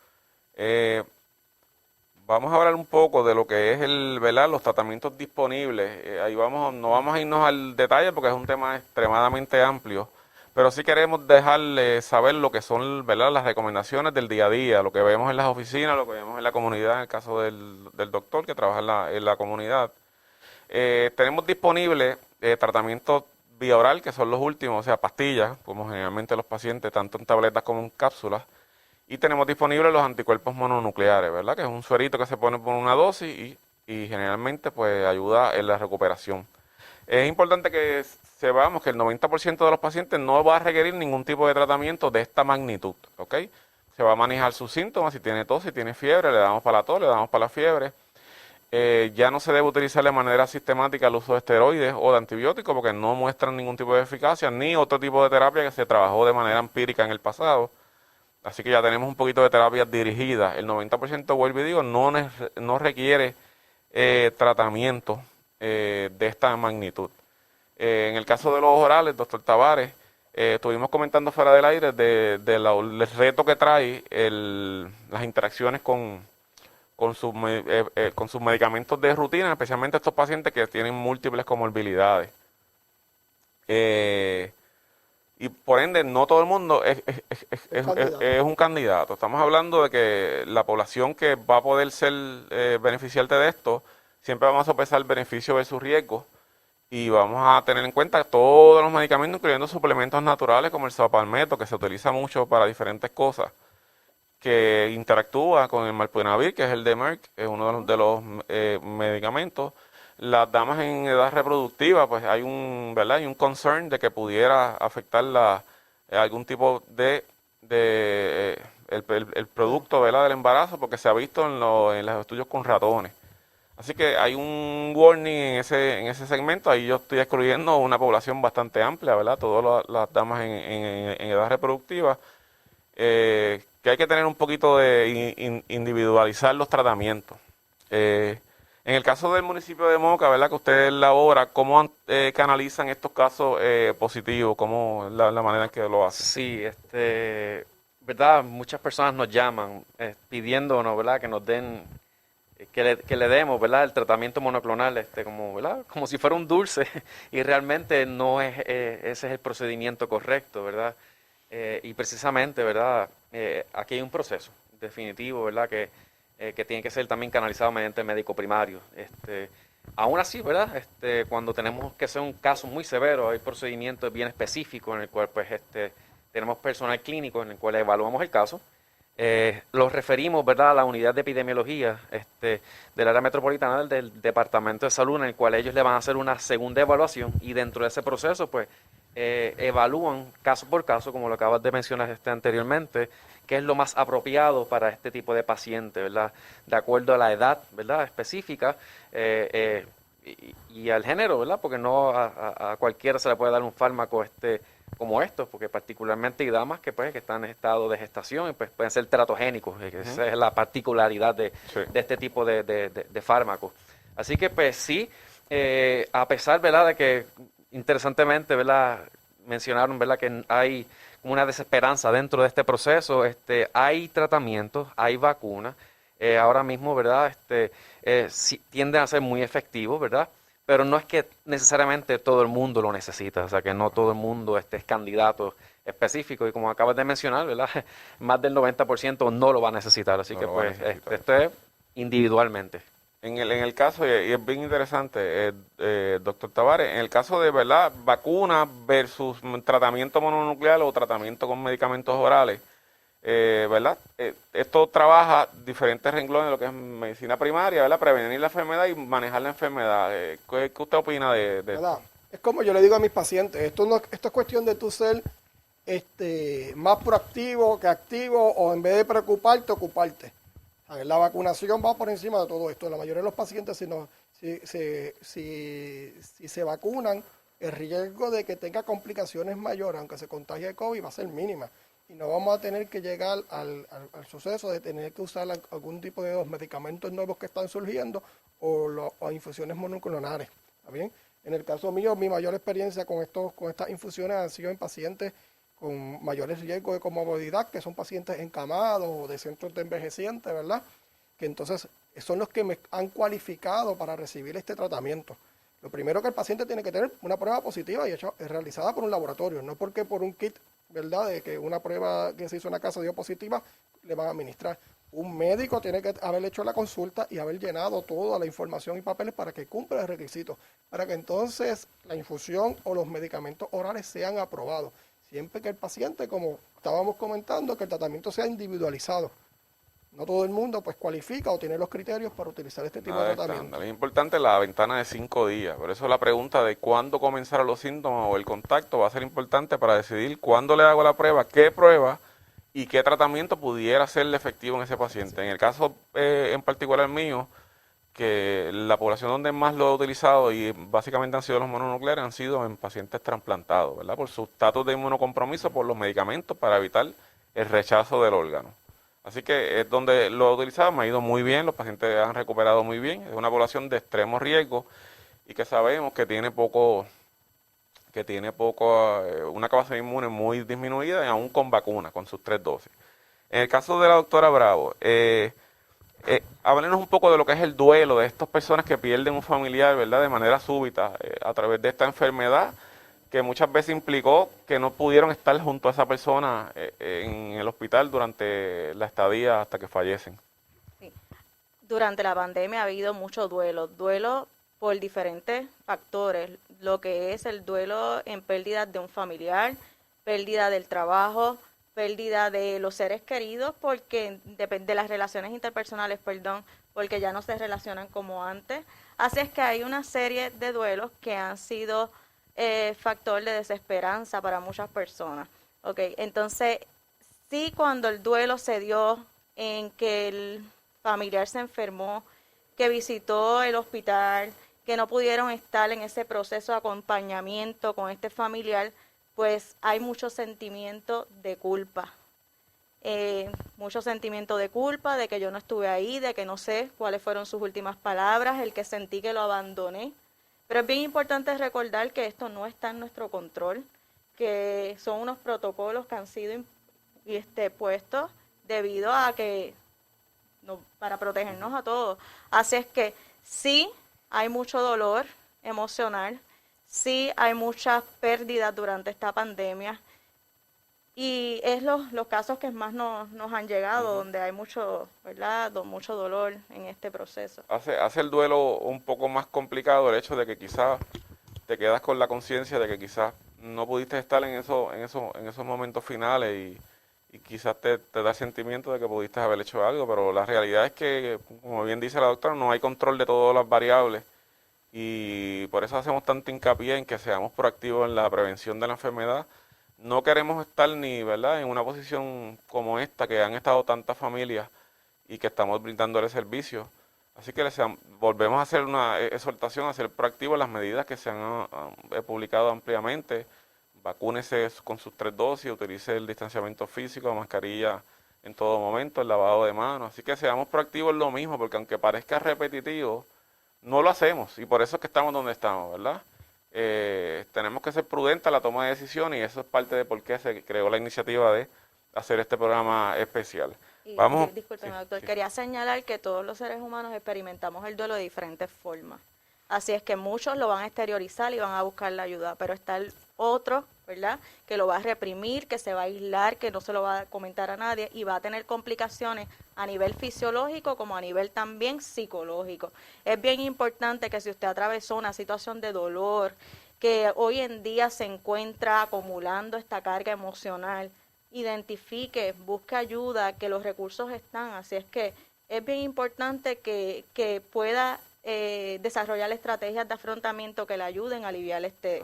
Speaker 1: Vamos a hablar un poco de lo que es ¿verdad? Los tratamientos disponibles. Ahí no vamos a irnos al detalle porque es un tema extremadamente amplio. Pero sí queremos dejarle saber lo que son, ¿verdad?, las recomendaciones del día a día, lo que vemos en las oficinas, lo que vemos en la comunidad, en el caso del doctor que trabaja en la comunidad. Tenemos disponibles tratamientos vía oral, que son los últimos, o sea, pastillas, como generalmente los pacientes, tanto en tabletas como en cápsulas. Y tenemos disponibles los anticuerpos mononucleares, ¿verdad?, que es un suerito que se pone por una dosis y generalmente pues ayuda en la recuperación. Es importante que sepamos que el 90% de los pacientes no va a requerir ningún tipo de tratamiento de esta magnitud, ¿ok? Se va a manejar sus síntomas, si tiene tos, si tiene fiebre, le damos para la tos, le damos para la fiebre. Ya no se debe utilizar de manera sistemática el uso de esteroides o de antibióticos porque no muestran ningún tipo de eficacia ni otro tipo de terapia que se trabajó de manera empírica en el pasado. Así que ya tenemos un poquito de terapia dirigida. El 90%, vuelvo y digo, no requiere tratamiento de esta magnitud. En el caso de los orales, doctor Tavares, estuvimos comentando fuera del aire del reto que trae las interacciones con sus medicamentos de rutina, especialmente estos pacientes que tienen múltiples comorbilidades. Y por ende, no todo el mundo es un candidato. Estamos hablando de que la población que va a poder ser beneficiarte de esto, siempre vamos a sopesar el beneficio versus riesgo y vamos a tener en cuenta todos los medicamentos, incluyendo suplementos naturales como el sapalmeto, que se utiliza mucho para diferentes cosas, que interactúa con el malpudinavir, que es el de Merck, es uno de los medicamentos. Las damas en edad reproductiva, pues hay un concern de que pudiera afectar algún tipo de el producto, ¿verdad?, del embarazo, porque se ha visto en los estudios con ratones. Así que hay un warning en ese segmento. Ahí yo estoy excluyendo una población bastante amplia, ¿verdad? Todas las damas en edad reproductiva, que hay que tener un poquito de individualizar los tratamientos. En el caso del municipio de Moca, ¿verdad?, que ustedes laboran, ¿cómo canalizan estos casos positivos? ¿Cómo la manera en que lo hacen?
Speaker 2: Sí, ¿verdad? Muchas personas nos llaman pidiéndonos, ¿verdad?, que nos den, que le demos, ¿verdad?, el tratamiento monoclonal, como, ¿verdad?, como si fuera un dulce, y realmente no es, ese es el procedimiento correcto, ¿verdad? Y precisamente, ¿verdad?, aquí hay un proceso definitivo, ¿verdad?, que tiene que ser también canalizado mediante el médico primario. Aún así, ¿verdad?, cuando tenemos que hacer un caso muy severo, hay procedimientos bien específicos en el cual pues, tenemos personal clínico en el cual evaluamos el caso. Los referimos, ¿verdad?, a la unidad de epidemiología del área metropolitana del Departamento de Salud, en el cual ellos le van a hacer una segunda evaluación y dentro de ese proceso pues evalúan caso por caso, como lo acabas de mencionar anteriormente, qué es lo más apropiado para este tipo de paciente, ¿verdad?, de acuerdo a la edad, ¿verdad?, específica y al género, ¿verdad?, porque no a cualquiera se le puede dar un fármaco como estos, porque particularmente hay damas que están en estado de gestación y pues pueden ser teratogénicos, esa es la particularidad de este tipo de fármacos. Así que pues sí, a pesar, ¿verdad?, de que interesantemente, ¿verdad?, mencionaron, ¿verdad?, que hay una desesperanza dentro de este proceso, hay tratamientos, hay vacunas, ahora mismo, ¿verdad?, sí, tienden a ser muy efectivos, ¿verdad?, pero no es que necesariamente todo el mundo lo necesita, o sea, que no todo el mundo es candidato específico, y como acabas de mencionar, ¿verdad?, más del 90% no lo va a necesitar, así que pues esto es individualmente.
Speaker 1: En el caso, y es bien interesante, doctor Tavares, en el caso de, ¿verdad?, vacuna versus tratamiento mononuclear o tratamiento con medicamentos orales, ¿verdad? Esto trabaja diferentes renglones de lo que es medicina primaria, ¿verdad? Prevenir la enfermedad y manejar la enfermedad. ¿Qué usted opina de esto?
Speaker 4: ¿Verdad? Es como yo le digo a mis pacientes, esto es cuestión de tú ser más proactivo que activo, o en vez de preocuparte, ocuparte. A ver, la vacunación va por encima de todo esto. La mayoría de los pacientes, si se vacunan, el riesgo de que tenga complicaciones mayores, aunque se contagie de COVID, va a ser mínima. Y no vamos a tener que llegar al suceso de tener que usar algún tipo de los medicamentos nuevos que están surgiendo o infusiones monoclonales. ¿Está bien? En el caso mío, mi mayor experiencia con estas infusiones han sido en pacientes con mayores riesgos de comorbilidad, que son pacientes encamados o de centros de envejecientes, ¿verdad? Que entonces son los que me han cualificado para recibir este tratamiento. Lo primero que el paciente tiene que tener una prueba positiva y es realizada por un laboratorio, no porque por un kit, ¿verdad?, de que una prueba que se hizo en la casa dio positiva, le van a administrar. Un médico tiene que haber hecho la consulta y haber llenado toda la información y papeles para que cumpla el requisito, para que entonces la infusión o los medicamentos orales sean aprobados. Siempre que el paciente, como estábamos comentando, que el tratamiento sea individualizado. No todo el mundo pues cualifica o tiene los criterios para utilizar este tipo de tratamiento.
Speaker 1: Es importante la ventana de 5 días. Por eso la pregunta de cuándo comenzaron los síntomas o el contacto va a ser importante para decidir cuándo le hago la prueba, qué prueba y qué tratamiento pudiera serle efectivo en ese paciente. Sí. En el caso en particular mío, que la población donde más lo he utilizado y básicamente han sido los mononucleares, han sido en pacientes trasplantados, ¿verdad? Por su estatus de inmunocompromiso, por los medicamentos para evitar el rechazo del órgano. Así que es donde lo he utilizado, me ha ido muy bien, los pacientes han recuperado muy bien. Es una población de extremo riesgo y que sabemos que tiene una capacidad inmune muy disminuida y aún con vacuna, con sus 3 dosis. En el caso de la doctora Bravo, háblenos un poco de lo que es el duelo de estas personas que pierden un familiar, ¿verdad?, de manera súbita a través de esta enfermedad, que muchas veces implicó que no pudieron estar junto a esa persona en el hospital durante la estadía hasta que fallecen.
Speaker 3: Sí. Durante la pandemia ha habido mucho duelo por diferentes factores, lo que es el duelo en pérdida de un familiar, pérdida del trabajo, pérdida de los seres queridos, porque depende de las relaciones interpersonales, porque ya no se relacionan como antes. Así es que hay una serie de duelos que han sido factor de desesperanza para muchas personas. Okay, entonces, sí, cuando el duelo se dio en que el familiar se enfermó, que visitó el hospital, que no pudieron estar en ese proceso de acompañamiento con este familiar, pues hay mucho sentimiento de culpa. Mucho sentimiento de culpa, de que yo no estuve ahí, de que no sé cuáles fueron sus últimas palabras, el que sentí que lo abandoné. Pero es bien importante recordar que esto no está en nuestro control, que son unos protocolos que han sido puestos debido a que para protegernos a todos. Así es que sí hay mucho dolor emocional, sí hay muchas pérdidas durante esta pandemia y es los casos que más nos han llegado, donde hay mucho, ¿verdad?, mucho dolor en este proceso.
Speaker 1: Hace el duelo un poco más complicado el hecho de que quizás te quedas con la conciencia de que quizás no pudiste estar en esos momentos finales y quizás te da sentimiento de que pudiste haber hecho algo, pero la realidad es que, como bien dice la doctora, no hay control de todas las variables y por eso hacemos tanto hincapié en que seamos proactivos en la prevención de la enfermedad. No queremos estar ni, ¿verdad?, en una posición como esta, que han estado tantas familias y que estamos brindándole servicio. Así que volvemos a hacer una exhortación a ser proactivos en las medidas que se han publicado ampliamente. Vacúnese con sus 3 dosis, utilice el distanciamiento físico, la mascarilla en todo momento, el lavado de manos. Así que seamos proactivos en lo mismo, porque aunque parezca repetitivo, no lo hacemos y por eso es que estamos donde estamos, ¿verdad? Tenemos que ser prudentes a la toma de decisiones y eso es parte de por qué se creó la iniciativa de hacer este programa especial.
Speaker 3: Discúlpeme, doctor, quería señalar que todos los seres humanos experimentamos el duelo de diferentes formas. Así es que muchos lo van a exteriorizar y van a buscar la ayuda, pero está el otro, ¿verdad?, que lo va a reprimir, que se va a aislar, que no se lo va a comentar a nadie y va a tener complicaciones a nivel fisiológico como a nivel también psicológico. Es bien importante que si usted atravesó una situación de dolor, que hoy en día se encuentra acumulando esta carga emocional identifique, busque ayuda, que los recursos están. Así es que es bien importante que pueda desarrollar estrategias de afrontamiento que le ayuden a aliviar este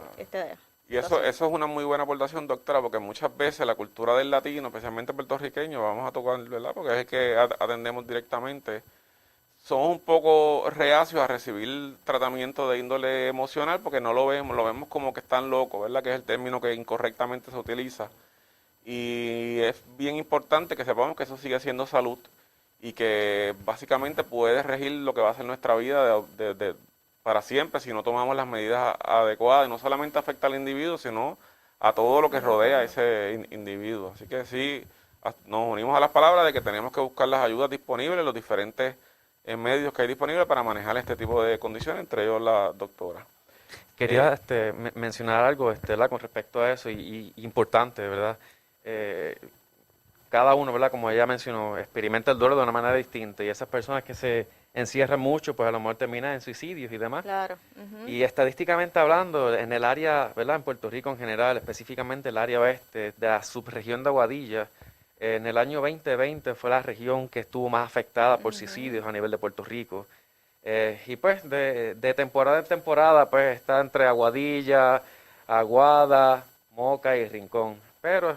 Speaker 1: Y eso es una muy buena aportación, doctora, porque muchas veces la cultura del latino, especialmente puertorriqueño, vamos a tocar, ¿verdad? Porque es el que atendemos directamente, somos un poco reacios a recibir tratamiento de índole emocional porque no lo vemos como que están locos, ¿verdad? Que es el término que incorrectamente se utiliza. Y es bien importante que sepamos que eso sigue siendo salud y que básicamente puede regir lo que va a ser nuestra vida para siempre si no tomamos las medidas adecuadas. Y no solamente afecta al individuo, sino a todo lo que rodea a ese individuo. Así que sí, nos unimos a las palabras de que tenemos que buscar las ayudas disponibles, los diferentes medios que hay disponibles para manejar este tipo de condiciones, entre ellos la doctora.
Speaker 2: Quería mencionar algo ¿verdad? Con respecto a eso y importante, ¿verdad? Cada uno, ¿verdad? Como ella mencionó, experimenta el duelo de una manera distinta y esas personas que se encierran mucho, pues a lo mejor terminan en suicidios y demás.
Speaker 3: Claro.
Speaker 2: Y estadísticamente hablando, en el área, ¿verdad? En Puerto Rico en general, específicamente el área oeste de la subregión de Aguadilla, en el año 2020 fue la región que estuvo más afectada por suicidios a nivel de Puerto Rico. Y pues de temporada en temporada, pues está entre Aguadilla, Aguada, Moca y Rincón. Pero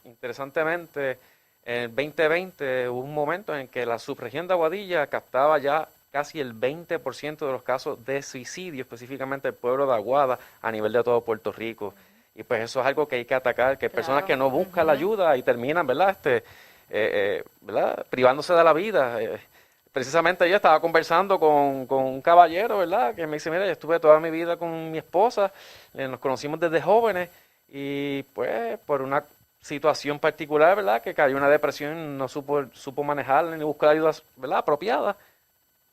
Speaker 2: interesantemente, en el 2020 hubo un momento en que la subregión de Aguadilla captaba ya casi el 20% de los casos de suicidio, específicamente el pueblo de Aguada, a nivel de todo Puerto Rico. Y pues eso es algo que hay que atacar, que hay personas que no buscan la ayuda y terminan, ¿verdad? ¿Verdad? Privándose de la vida. Precisamente yo estaba conversando con un caballero, ¿verdad? Que me dice, mira, yo estuve toda mi vida con mi esposa, nos conocimos desde jóvenes y pues por una situación particular, ¿verdad? Que cayó en una depresión, no supo manejarla ni buscar ayuda, ¿verdad? Apropiada,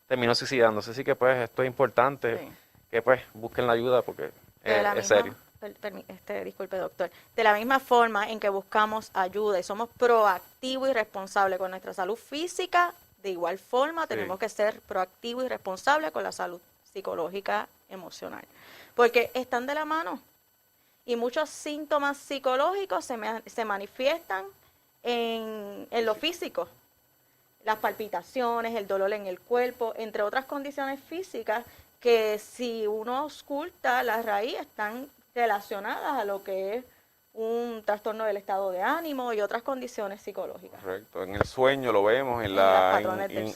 Speaker 2: terminó suicidándose. Así que pues esto es importante, que pues busquen la ayuda porque es serio.
Speaker 3: Disculpe, doctor. De la misma forma en que buscamos ayuda y somos proactivos y responsables con nuestra salud física, de igual forma tenemos que ser proactivos y responsables con la salud psicológica, emocional. Porque están de la mano. Y muchos síntomas psicológicos se manifiestan en lo físico. Las palpitaciones, el dolor en el cuerpo, entre otras condiciones físicas que si uno oculta la raíz están relacionadas a lo que es un trastorno del estado de ánimo y otras condiciones psicológicas.
Speaker 1: Correcto. En el sueño lo vemos, en la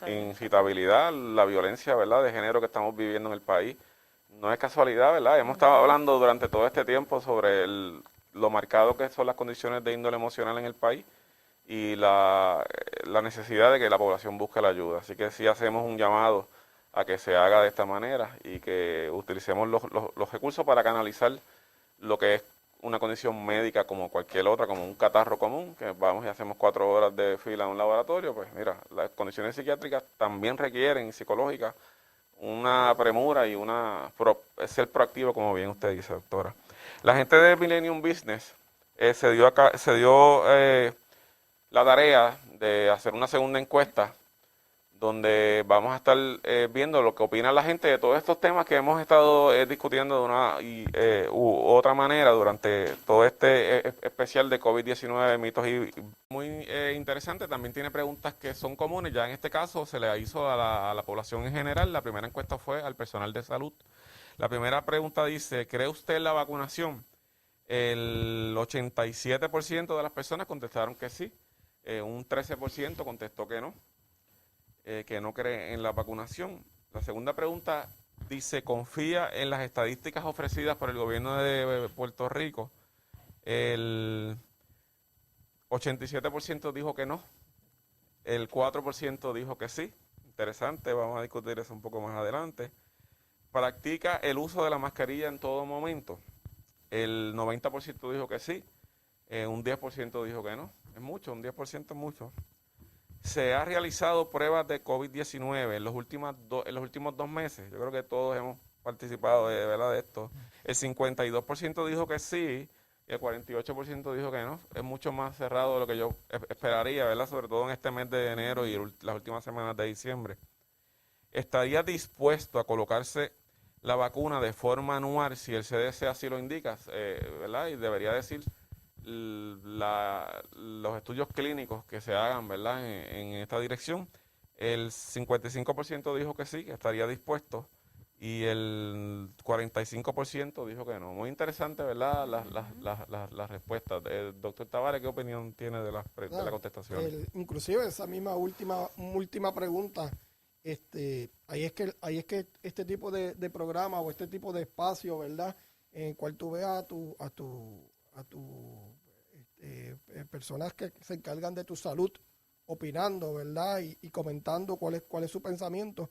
Speaker 1: incitabilidad, la violencia, ¿verdad?, de género que estamos viviendo en el país. No es casualidad, ¿verdad? Hemos estado hablando durante todo este tiempo sobre lo marcado que son las condiciones de índole emocional en el país y la necesidad de que la población busque la ayuda. Así que sí hacemos un llamado a que se haga de esta manera y que utilicemos los recursos para canalizar lo que es una condición médica como cualquier otra, como un catarro común, que vamos y hacemos 4 horas de fila en un laboratorio. Pues mira, las condiciones psiquiátricas también requieren, y psicológicas, una premura y ser proactivo, como bien usted dice, doctora. La gente de Millennium Business se dio la tarea de hacer una segunda encuesta donde vamos a estar viendo lo que opina la gente de todos estos temas que hemos estado discutiendo de una u otra manera durante todo este especial de COVID-19, mitos y muy interesante. También tiene preguntas que son comunes. Ya en este caso se le hizo a la población en general. La primera encuesta fue al personal de salud. La primera pregunta dice, ¿cree usted en la vacunación? El 87% de las personas contestaron que sí. Un 13% contestó que no cree en la vacunación. La segunda pregunta dice, ¿confía en las estadísticas ofrecidas por el gobierno de Puerto Rico? El 87% dijo que no, el 4% dijo que sí. Interesante, vamos a discutir eso un poco más adelante. ¿Practica el uso de la mascarilla en todo momento? El 90% dijo que sí, un 10% dijo que no. Es mucho, un 10% es mucho. ¿Se ha realizado pruebas de COVID-19 en los últimos 2 meses? Yo creo que todos hemos participado de esto. El 52% dijo que sí y el 48% dijo que no. Es mucho más cerrado de lo que yo esperaría, ¿verdad? Sobre todo en este mes de enero y las últimas semanas de diciembre. ¿Estaría dispuesto a colocarse la vacuna de forma anual si el CDC así lo indica? ¿Verdad? Y debería decir los estudios clínicos que se hagan, ¿verdad? En esta dirección, el 55% dijo que sí, que estaría dispuesto, y el 45% dijo que no. Muy interesante, ¿verdad? Las respuestas. Doctor Tavares, ¿qué opinión tiene de la contestación?
Speaker 4: Inclusive esa misma última pregunta, ahí es que este tipo de programa o este tipo de espacio, ¿verdad? En el cual tú veas a tu personas que se encargan de tu salud opinando, ¿verdad? Y comentando cuál es su pensamiento.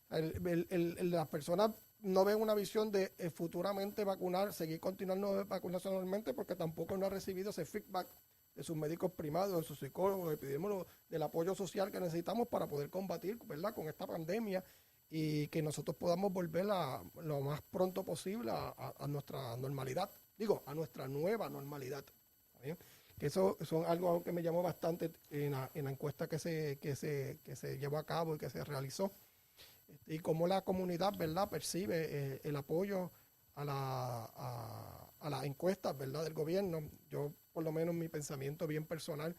Speaker 4: Las personas no ven una visión de futuramente seguir continuando vacunarse normalmente, porque tampoco no ha recibido ese feedback de sus médicos primarios, de sus psicólogos, epidemiólogos, del apoyo social que necesitamos para poder combatir, ¿verdad?, con esta pandemia, y que nosotros podamos volver lo más pronto posible a nuestra normalidad, a nuestra nueva normalidad. ¿Está bien? Que eso son algo que me llamó bastante en la encuesta que se llevó a cabo y que se realizó, y cómo la comunidad, ¿verdad?, percibe el apoyo a las encuestas, ¿verdad?, del gobierno. Yo, por lo menos, mi pensamiento bien personal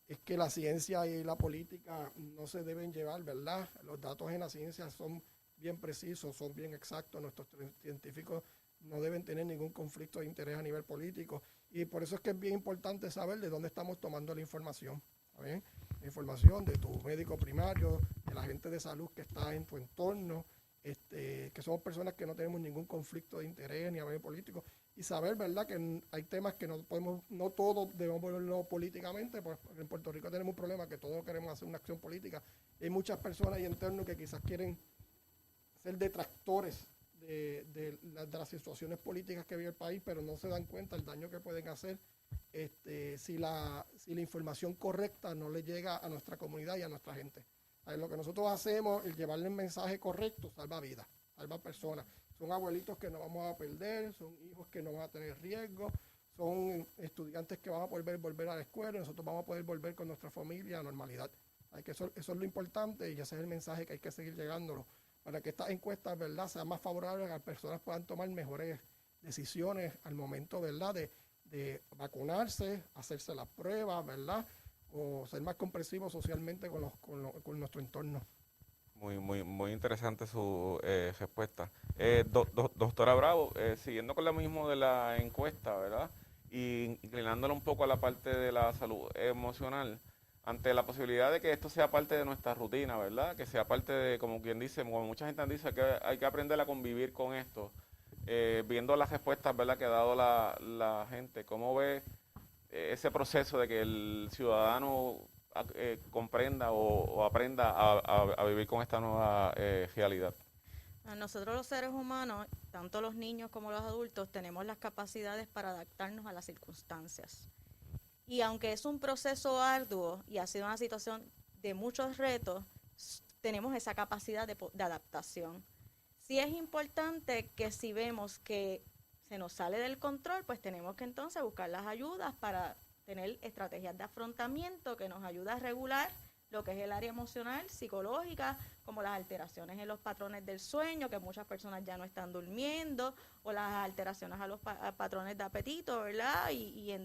Speaker 4: es que la ciencia y la política no se deben llevar, ¿verdad? Los datos en la ciencia son bien precisos, son bien exactos. Nuestros científicos no deben tener ningún conflicto de interés a nivel político, y por eso es que es bien importante saber de dónde estamos tomando la información. ¿Está bien? La información de tu médico primario, de la gente de salud que está en tu entorno, que somos personas que no tenemos ningún conflicto de interés ni a nivel político, y saber, ¿verdad?, que hay temas que no todos debemos verlo políticamente, porque en Puerto Rico tenemos un problema que todos queremos hacer una acción política. Hay muchas personas ahí internos que quizás quieren ser detractores de las situaciones políticas que vive el país, pero no se dan cuenta del daño que pueden hacer si la información correcta no le llega a nuestra comunidad y a nuestra gente. Lo que nosotros hacemos, el llevarle un mensaje correcto, salva vidas, salva personas. Son abuelitos que no vamos a perder, son hijos que no van a tener riesgo, son estudiantes que van a poder volver a la escuela, y nosotros vamos a poder volver con nuestra familia a normalidad. Eso es lo importante, y ese es el mensaje que hay que seguir llegándolo, para que estas encuestas, ¿verdad?, sean más favorables, a las personas puedan tomar mejores decisiones al momento, ¿verdad?, de vacunarse, hacerse las pruebas, ¿verdad?, o ser más comprensivos socialmente con nuestro entorno.
Speaker 1: Muy interesante su respuesta. Doctora Bravo, siguiendo con lo mismo de la encuesta, ¿verdad?, y inclinándola un poco a la parte de la salud emocional, ante la posibilidad de que esto sea parte de nuestra rutina, ¿verdad?, que sea parte de, como quien dice, como mucha gente dice, que hay que aprender a convivir con esto, viendo las respuestas, ¿verdad?, que ha dado la gente, ¿cómo ve ese proceso de que el ciudadano comprenda o aprenda a vivir con esta nueva realidad?
Speaker 3: Nosotros los seres humanos, tanto los niños como los adultos, tenemos las capacidades para adaptarnos a las circunstancias. Y aunque es un proceso arduo y ha sido una situación de muchos retos, tenemos esa capacidad de adaptación. Sí es importante que si vemos que se nos sale del control, pues tenemos que entonces buscar las ayudas para tener estrategias de afrontamiento que nos ayuden a regular lo que es el área emocional, psicológica, como las alteraciones en los patrones del sueño, que muchas personas ya no están durmiendo, o las alteraciones a los patrones de apetito, ¿verdad?, y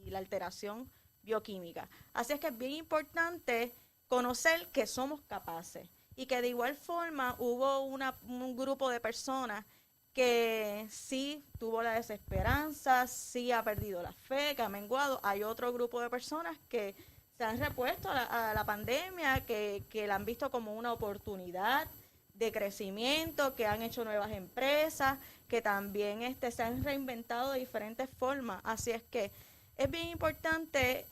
Speaker 3: la alteración bioquímica. Así es que es bien importante conocer que somos capaces, y que de igual forma hubo un grupo de personas que sí tuvo la desesperanza, sí ha perdido la fe, que ha menguado. Hay otro grupo de personas que se han repuesto a la pandemia, que la han visto como una oportunidad de crecimiento, que han hecho nuevas empresas, que también se han reinventado de diferentes formas. Así es que es bien importante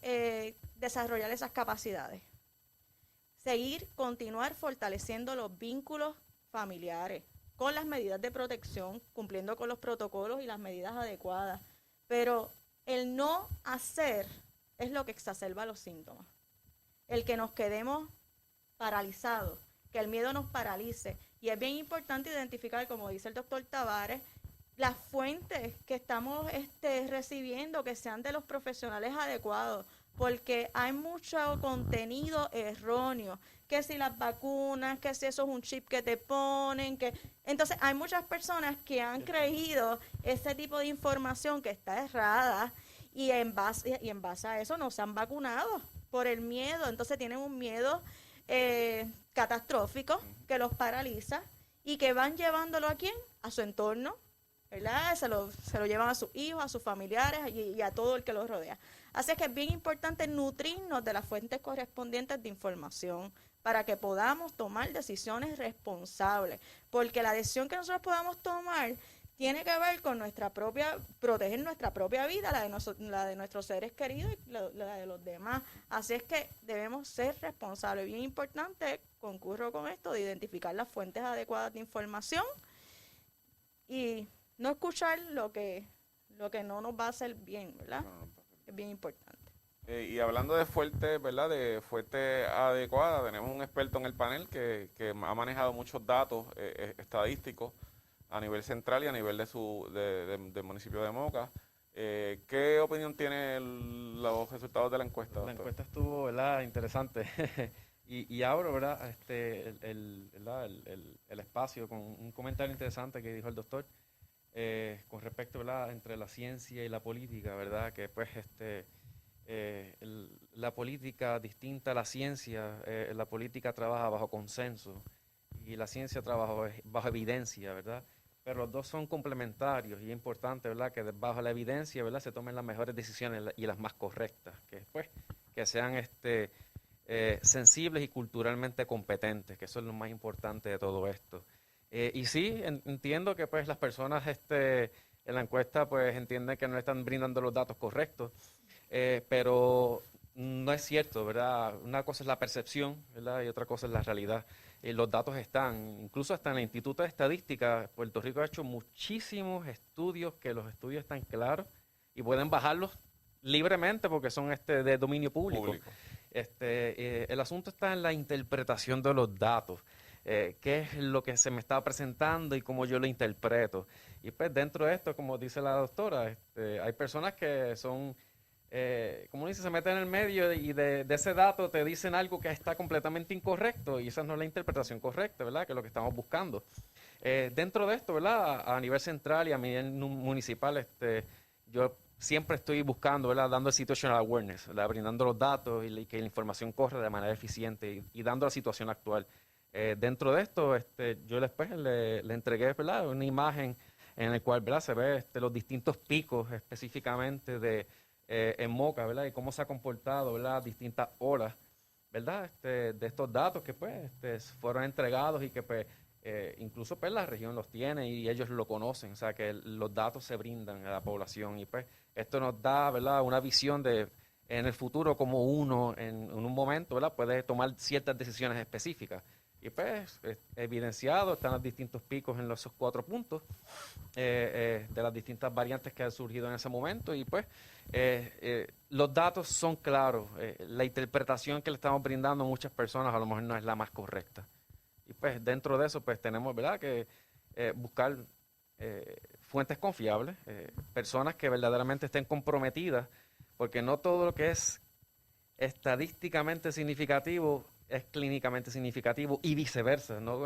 Speaker 3: desarrollar esas capacidades. Continuar fortaleciendo los vínculos familiares, con las medidas de protección, cumpliendo con los protocolos y las medidas adecuadas. Pero el no hacer es lo que exacerba los síntomas. El que nos quedemos paralizados, que el miedo nos paralice. Y es bien importante identificar, como dice el doctor Tavares, las fuentes que estamos recibiendo, que sean de los profesionales adecuados, porque hay mucho contenido erróneo, que si las vacunas, que si eso es un chip que te ponen, entonces hay muchas personas que han creído ese tipo de información que está errada, y en base a eso no se han vacunado por el miedo. Entonces tienen un miedo catastrófico que los paraliza y que van llevándolo ¿a quién? A su entorno, ¿verdad? Se lo llevan a sus hijos, a sus familiares y a todo el que los rodea. Así es que es bien importante nutrirnos de las fuentes correspondientes de información para que podamos tomar decisiones responsables, porque la decisión que nosotros podamos tomar tiene que ver con proteger nuestra propia vida, la de nuestros seres queridos y la de los demás. Así es que debemos ser responsables. Bien importante, concurro con esto, de identificar las fuentes adecuadas de información y no escuchar lo que no nos va a hacer bien, ¿verdad? Es bien importante.
Speaker 1: Y hablando de fuentes, ¿verdad? De fuentes adecuadas, tenemos un experto en el panel que ha manejado muchos datos estadísticos a nivel central y a nivel del municipio de Moca. ¿Qué opinión tiene los resultados de la encuesta, doctor?
Speaker 2: La encuesta estuvo, ¿verdad?, interesante. y abro, ¿verdad?, el espacio con un comentario interesante que dijo el doctor con respecto, ¿verdad?, entre la ciencia y la política, ¿verdad?, que pues la política distinta a la ciencia, la política trabaja bajo consenso y la ciencia trabaja bajo evidencia, ¿verdad? Pero los dos son complementarios y es importante, ¿verdad?, que bajo la evidencia, ¿verdad?, se tomen las mejores decisiones y las más correctas, que sean sensibles y culturalmente competentes, que eso es lo más importante de todo esto. Y sí, entiendo que pues las personas en la encuesta pues entienden que no están brindando los datos correctos, pero no es cierto, ¿verdad? Una cosa es la percepción, ¿verdad?, y otra cosa es la realidad. Los datos están, incluso hasta en el Instituto de Estadística, Puerto Rico ha hecho muchísimos estudios, que los estudios están claros y pueden bajarlos libremente porque son de dominio público. El asunto está en la interpretación de los datos. Qué es lo que se me está presentando y cómo yo lo interpreto. Y pues dentro de esto, como dice la doctora, hay personas que son, como dice, se meten en el medio y de ese dato te dicen algo que está completamente incorrecto y esa no es la interpretación correcta, ¿verdad?, que es lo que estamos buscando. Dentro de esto, ¿verdad?, a nivel central y a nivel municipal, yo siempre estoy buscando, ¿verdad?, dando el situational awareness, ¿verdad?, brindando los datos y que la información corra de manera eficiente y dando la situación actual. Dentro de esto, yo después le entregué, ¿verdad?, una imagen en la cual, ¿verdad?, se ve los distintos picos específicamente en Moca, ¿verdad?, y cómo se ha comportado, ¿verdad?, distintas horas, ¿verdad?, de estos datos que pues fueron entregados y que pues incluso pues la región los tiene y ellos lo conocen, o sea que los datos se brindan a la población y pues esto nos da, ¿verdad?, una visión de en el futuro como uno en un momento, ¿verdad?, puede tomar ciertas decisiones específicas. Y pues, evidenciado, están los distintos picos en esos 4 puntos de las distintas variantes que han surgido en ese momento. Y pues, los datos son claros. La interpretación que le estamos brindando a muchas personas a lo mejor no es la más correcta. Y pues, dentro de eso, pues tenemos, ¿verdad?, que buscar fuentes confiables, personas que verdaderamente estén comprometidas, porque no todo lo que es estadísticamente significativo es clínicamente significativo y viceversa, no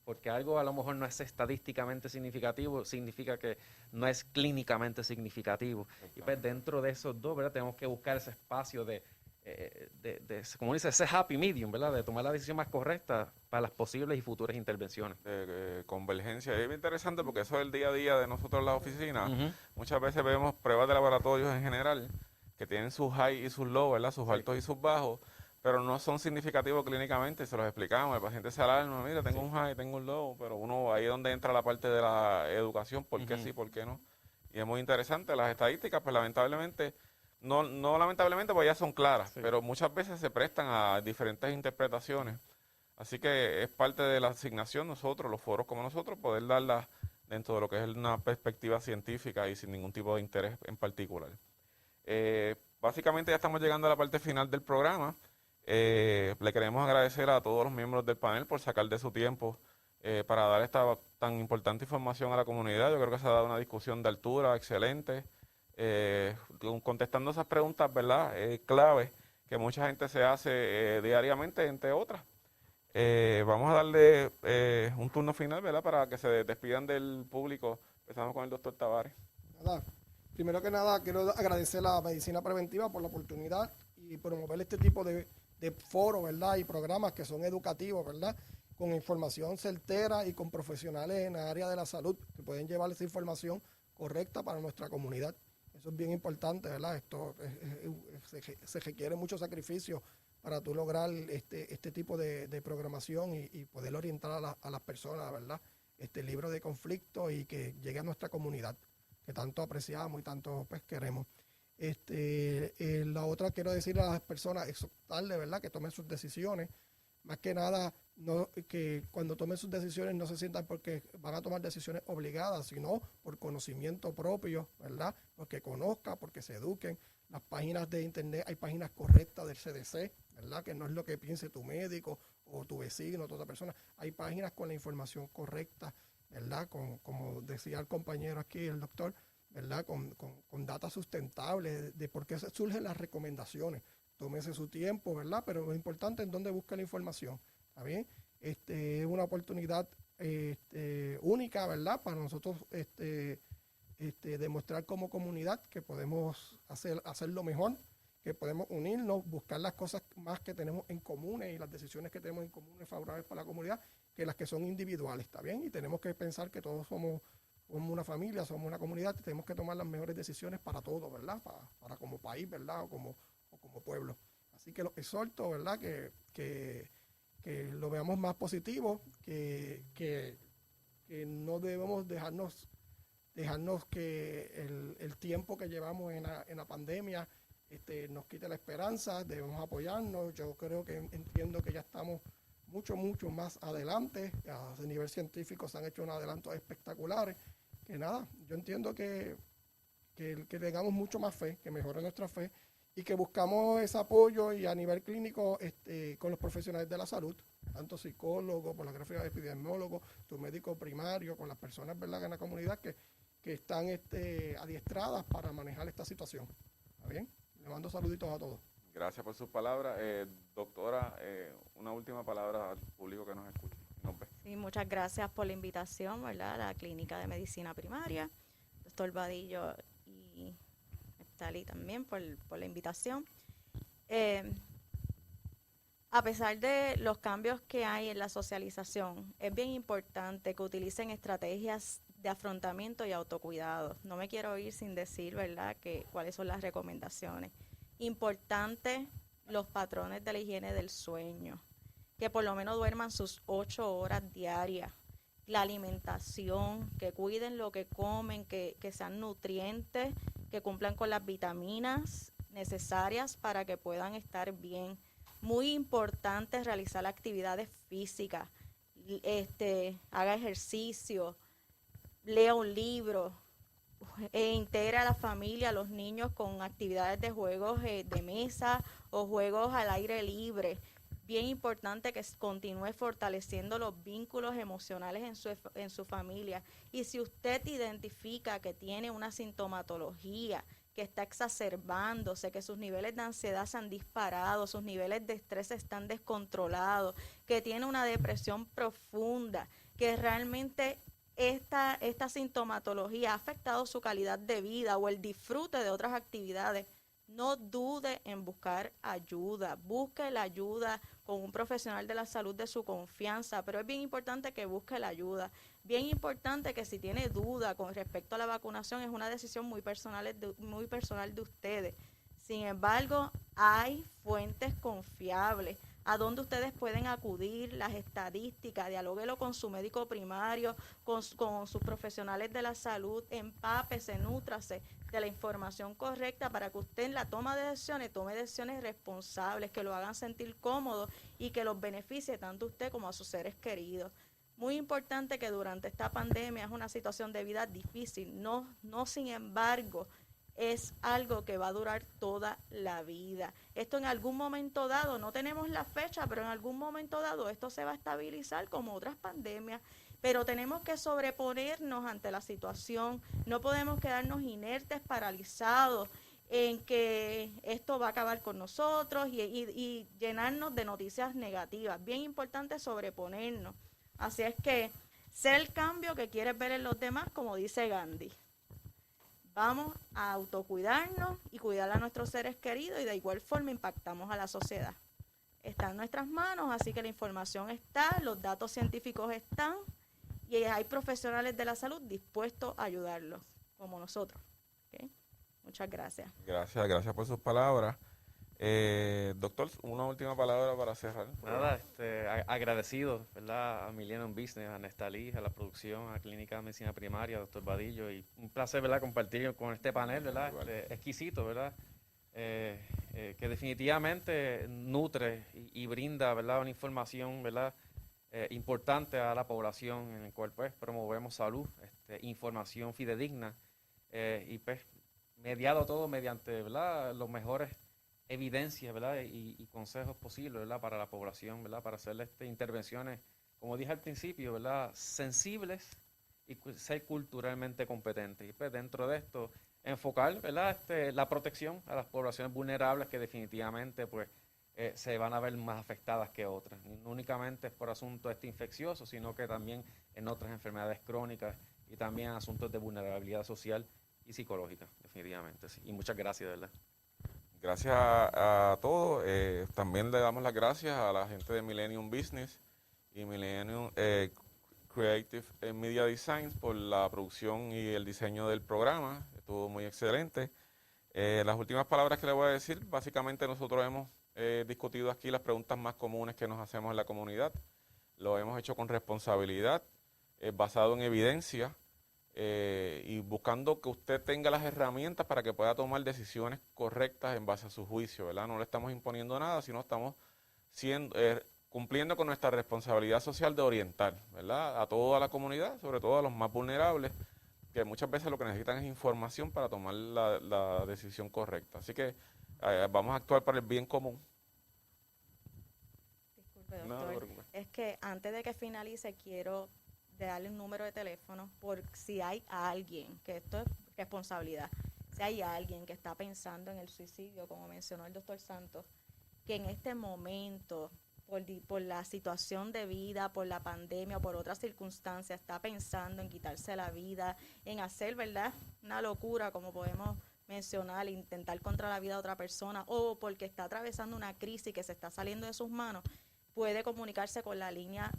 Speaker 2: porque algo a lo mejor no es estadísticamente significativo, significa que no es clínicamente significativo. Y pues dentro de esos dos, ¿verdad?, tenemos que buscar ese espacio de como dice, ese happy medium, ¿verdad?, de tomar la decisión más correcta para las posibles y futuras intervenciones.
Speaker 1: Convergencia. Es bien interesante porque eso es el día a día de nosotros en las oficinas. Muchas veces vemos pruebas de laboratorios en general que tienen sus high y sus low, ¿verdad?, sus altos y sus bajos, pero no son significativos clínicamente, se los explicamos, el paciente se alarma, mira, tengo un high, tengo un low, pero uno ahí es donde entra la parte de la educación, por qué sí, por qué no. Y es muy interesante, las estadísticas, pues lamentablemente, no lamentablemente, pues ya son claras, pero muchas veces se prestan a diferentes interpretaciones. Así que es parte de la asignación nosotros, los foros como nosotros, poder darlas dentro de lo que es una perspectiva científica y sin ningún tipo de interés en particular. Básicamente ya estamos llegando a la parte final del programa. Le queremos agradecer a todos los miembros del panel por sacar de su tiempo para dar esta tan importante información a la comunidad. Yo creo que se ha dado una discusión de altura excelente, contestando esas preguntas, ¿verdad?, claves que mucha gente se hace diariamente, entre otras. Vamos a darle un turno final, ¿verdad?, para que se despidan del público. Empezamos con el doctor Tavares.
Speaker 4: Nada, Primero que nada, quiero agradecer a la Medicina Preventiva por la oportunidad y promover este tipo de foros, ¿verdad? Y programas que son educativos, ¿verdad? Con información certera y con profesionales en el área de la salud que pueden llevar esa información correcta para nuestra comunidad. Eso es bien importante, ¿verdad? Esto se requiere mucho sacrificio para tú lograr este tipo de programación y poder orientar a las personas, ¿verdad? Libre de conflicto y que llegue a nuestra comunidad, que tanto apreciamos y tanto pues queremos. La otra, quiero decirle a las personas, exhortarles, ¿verdad?, que tomen sus decisiones. Más que nada, que cuando tomen sus decisiones no se sientan porque van a tomar decisiones obligadas, sino por conocimiento propio, ¿verdad? Porque conozcan, porque se eduquen. Las páginas de internet, hay páginas correctas del CDC, ¿verdad? Que no es lo que piense tu médico o tu vecino o otra persona. Hay páginas con la información correcta, ¿verdad? Como decía el compañero aquí, el doctor, ¿verdad? Con datos sustentables de por qué surgen las recomendaciones. Tómese su tiempo, ¿verdad? Pero lo importante es dónde busca la información, ¿está bien? Es una oportunidad única, ¿verdad? Para nosotros demostrar como comunidad que podemos hacerlo mejor, que podemos unirnos, buscar las cosas más que tenemos en común y las decisiones que tenemos en común favorables para la comunidad que las que son individuales, ¿está bien? Y tenemos que pensar que todos somos una familia, somos una comunidad, tenemos que tomar las mejores decisiones para todos, ¿verdad? Para como país, ¿verdad? O como pueblo. Así que los exhorto, ¿verdad? Que lo veamos más positivo, que no debemos dejarnos que el tiempo que llevamos en la pandemia nos quite la esperanza, debemos apoyarnos. Yo creo que entiendo que ya estamos mucho más adelante. A nivel científico se han hecho unos adelantos espectaculares. Que nada, yo entiendo que tengamos mucho más fe, que mejore nuestra fe y que buscamos ese apoyo y a nivel clínico con los profesionales de la salud, tanto psicólogos, por la gráfica de epidemiólogos, tu médico primario, con las personas, ¿verdad?, en la comunidad que están adiestradas para manejar esta situación. ¿Está bien? Le mando saluditos a todos.
Speaker 1: Gracias por sus palabras. Doctora, una última palabra al público que nos escucha.
Speaker 3: Sí, muchas gracias por la invitación, ¿verdad?, a la Clínica de Medicina Primaria. Doctor Vadillo y Neftali también por la invitación. A pesar de los cambios que hay en la socialización, es bien importante que utilicen estrategias de afrontamiento y autocuidado. No me quiero ir sin decir, ¿verdad?, cuáles son las recomendaciones. Importante los patrones de la higiene del sueño, que por lo menos duerman sus 8 horas diarias. La alimentación, que cuiden lo que comen, que sean nutrientes, que cumplan con las vitaminas necesarias para que puedan estar bien. Muy importante realizar actividades físicas, haga ejercicio, lea un libro, integre a la familia, a los niños con actividades de juegos de mesa o juegos al aire libre. Bien importante que continúe fortaleciendo los vínculos emocionales en su familia. Y si usted identifica que tiene una sintomatología que está exacerbándose, que sus niveles de ansiedad se han disparado, sus niveles de estrés están descontrolados, que tiene una depresión profunda, que realmente esta sintomatología ha afectado su calidad de vida o el disfrute de otras actividades, no dude en buscar ayuda. Busque la ayuda con un profesional de la salud de su confianza, pero es bien importante que busque la ayuda. Bien importante que si tiene duda con respecto a la vacunación, es una decisión muy personal de ustedes. Sin embargo, hay fuentes confiables a donde ustedes pueden acudir, las estadísticas, dialóguelo con su médico primario, con sus profesionales de la salud, empápese, nútrase de la información correcta para que usted en la toma de decisiones tome decisiones responsables, que lo hagan sentir cómodo y que los beneficie tanto a usted como a sus seres queridos. Muy importante que durante esta pandemia es una situación de vida difícil, no sin embargo, es algo que va a durar toda la vida. Esto en algún momento dado, no tenemos la fecha, pero en algún momento dado esto se va a estabilizar como otras pandemias. Pero tenemos que sobreponernos ante la situación. No podemos quedarnos inertes, paralizados en que esto va a acabar con nosotros y llenarnos de noticias negativas. Bien importante sobreponernos. Así es que, sé el cambio que quieres ver en los demás, como dice Gandhi. Vamos a autocuidarnos y cuidar a nuestros seres queridos y de igual forma impactamos a la sociedad. Está en nuestras manos, así que la información está, los datos científicos están y hay profesionales de la salud dispuestos a ayudarlos, como nosotros. ¿Okay? Muchas gracias.
Speaker 1: Gracias por sus palabras. Doctor, una última palabra para cerrar.
Speaker 2: Nada, agradecido, ¿verdad? A Millennium Business, a Nestalí, a la producción, a Clínica de Medicina Primaria, doctor Vadillo, y un placer, ¿verdad? Compartir con este panel, ¿verdad? Exquisito, ¿verdad? Que definitivamente nutre y brinda, ¿verdad? Una información, ¿verdad? Importante a la población, en el cual pues promovemos salud, información fidedigna y pues mediado todo mediante, ¿verdad? Los mejores evidencias, ¿verdad? Y consejos posibles, ¿verdad? Para la población, ¿verdad? Para hacer intervenciones, como dije al principio, ¿verdad? Sensibles y ser culturalmente competentes. Y pues dentro de esto, enfocar, ¿verdad? La protección a las poblaciones vulnerables que definitivamente pues se van a ver más afectadas que otras. No únicamente por asuntos infecciosos, sino que también en otras enfermedades crónicas y también asuntos de vulnerabilidad social y psicológica, definitivamente. Sí. Y muchas gracias, ¿verdad?
Speaker 1: Gracias a todos. También le damos las gracias a la gente de Millennium Business y Millennium Creative Media Designs por la producción y el diseño del programa. Estuvo muy excelente. Las últimas palabras que le voy a decir, básicamente nosotros hemos discutido aquí las preguntas más comunes que nos hacemos en la comunidad. Lo hemos hecho con responsabilidad, basado en evidencia, y buscando que usted tenga las herramientas para que pueda tomar decisiones correctas en base a su juicio, ¿verdad? No le estamos imponiendo nada, sino estamos cumpliendo con nuestra responsabilidad social de orientar, ¿verdad? A toda la comunidad, sobre todo a los más vulnerables, que muchas veces lo que necesitan es información para tomar la decisión correcta. Así que vamos a actuar para el bien común.
Speaker 3: Disculpe, doctor.
Speaker 1: No,
Speaker 3: es que antes de que finalice quiero darle un número de teléfono por si hay alguien, que esto es responsabilidad, si hay alguien que está pensando en el suicidio, como mencionó el doctor Santos, que en este momento, por la situación de vida, por la pandemia o por otras circunstancias, está pensando en quitarse la vida, en hacer, ¿verdad?, una locura, como podemos mencionar, intentar contra la vida de otra persona, o porque está atravesando una crisis que se está saliendo de sus manos, puede comunicarse con la línea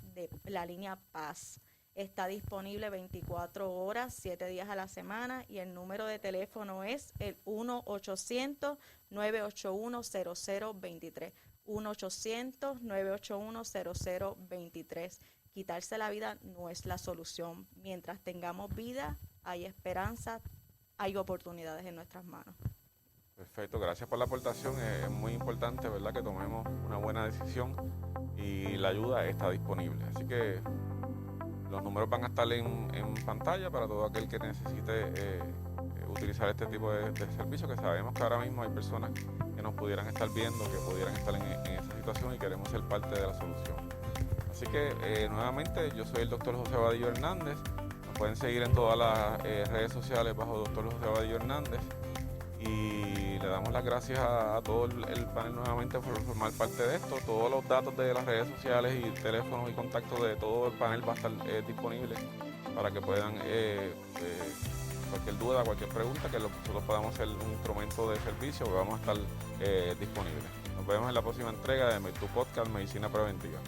Speaker 3: Paz. Está disponible 24 horas, 7 días a la semana y el número de teléfono es el 1-800-981-0023. 1-800-981-0023. Quitarse la vida no es la solución. Mientras tengamos vida, hay esperanza, hay oportunidades en nuestras manos.
Speaker 1: Perfecto, gracias por la aportación. Es muy importante, ¿verdad?, que tomemos una buena decisión y la ayuda está disponible. Así que los números van a estar en pantalla para todo aquel que necesite utilizar este tipo de servicio, que sabemos que ahora mismo hay personas que nos pudieran estar viendo, que pudieran estar en esa situación y queremos ser parte de la solución. Así que nuevamente yo soy el doctor José Vadillo Hernández. Nos pueden seguir en todas las redes sociales bajo doctor José Vadillo Hernández y le damos las gracias a todo el panel nuevamente por formar parte de esto. Todos los datos de las redes sociales y teléfonos y contactos de todo el panel va a estar disponible para que puedan cualquier duda, cualquier pregunta, que nosotros podamos ser un instrumento de servicio, que vamos a estar disponibles. Nos vemos en la próxima entrega de tu podcast Medicina Preventiva.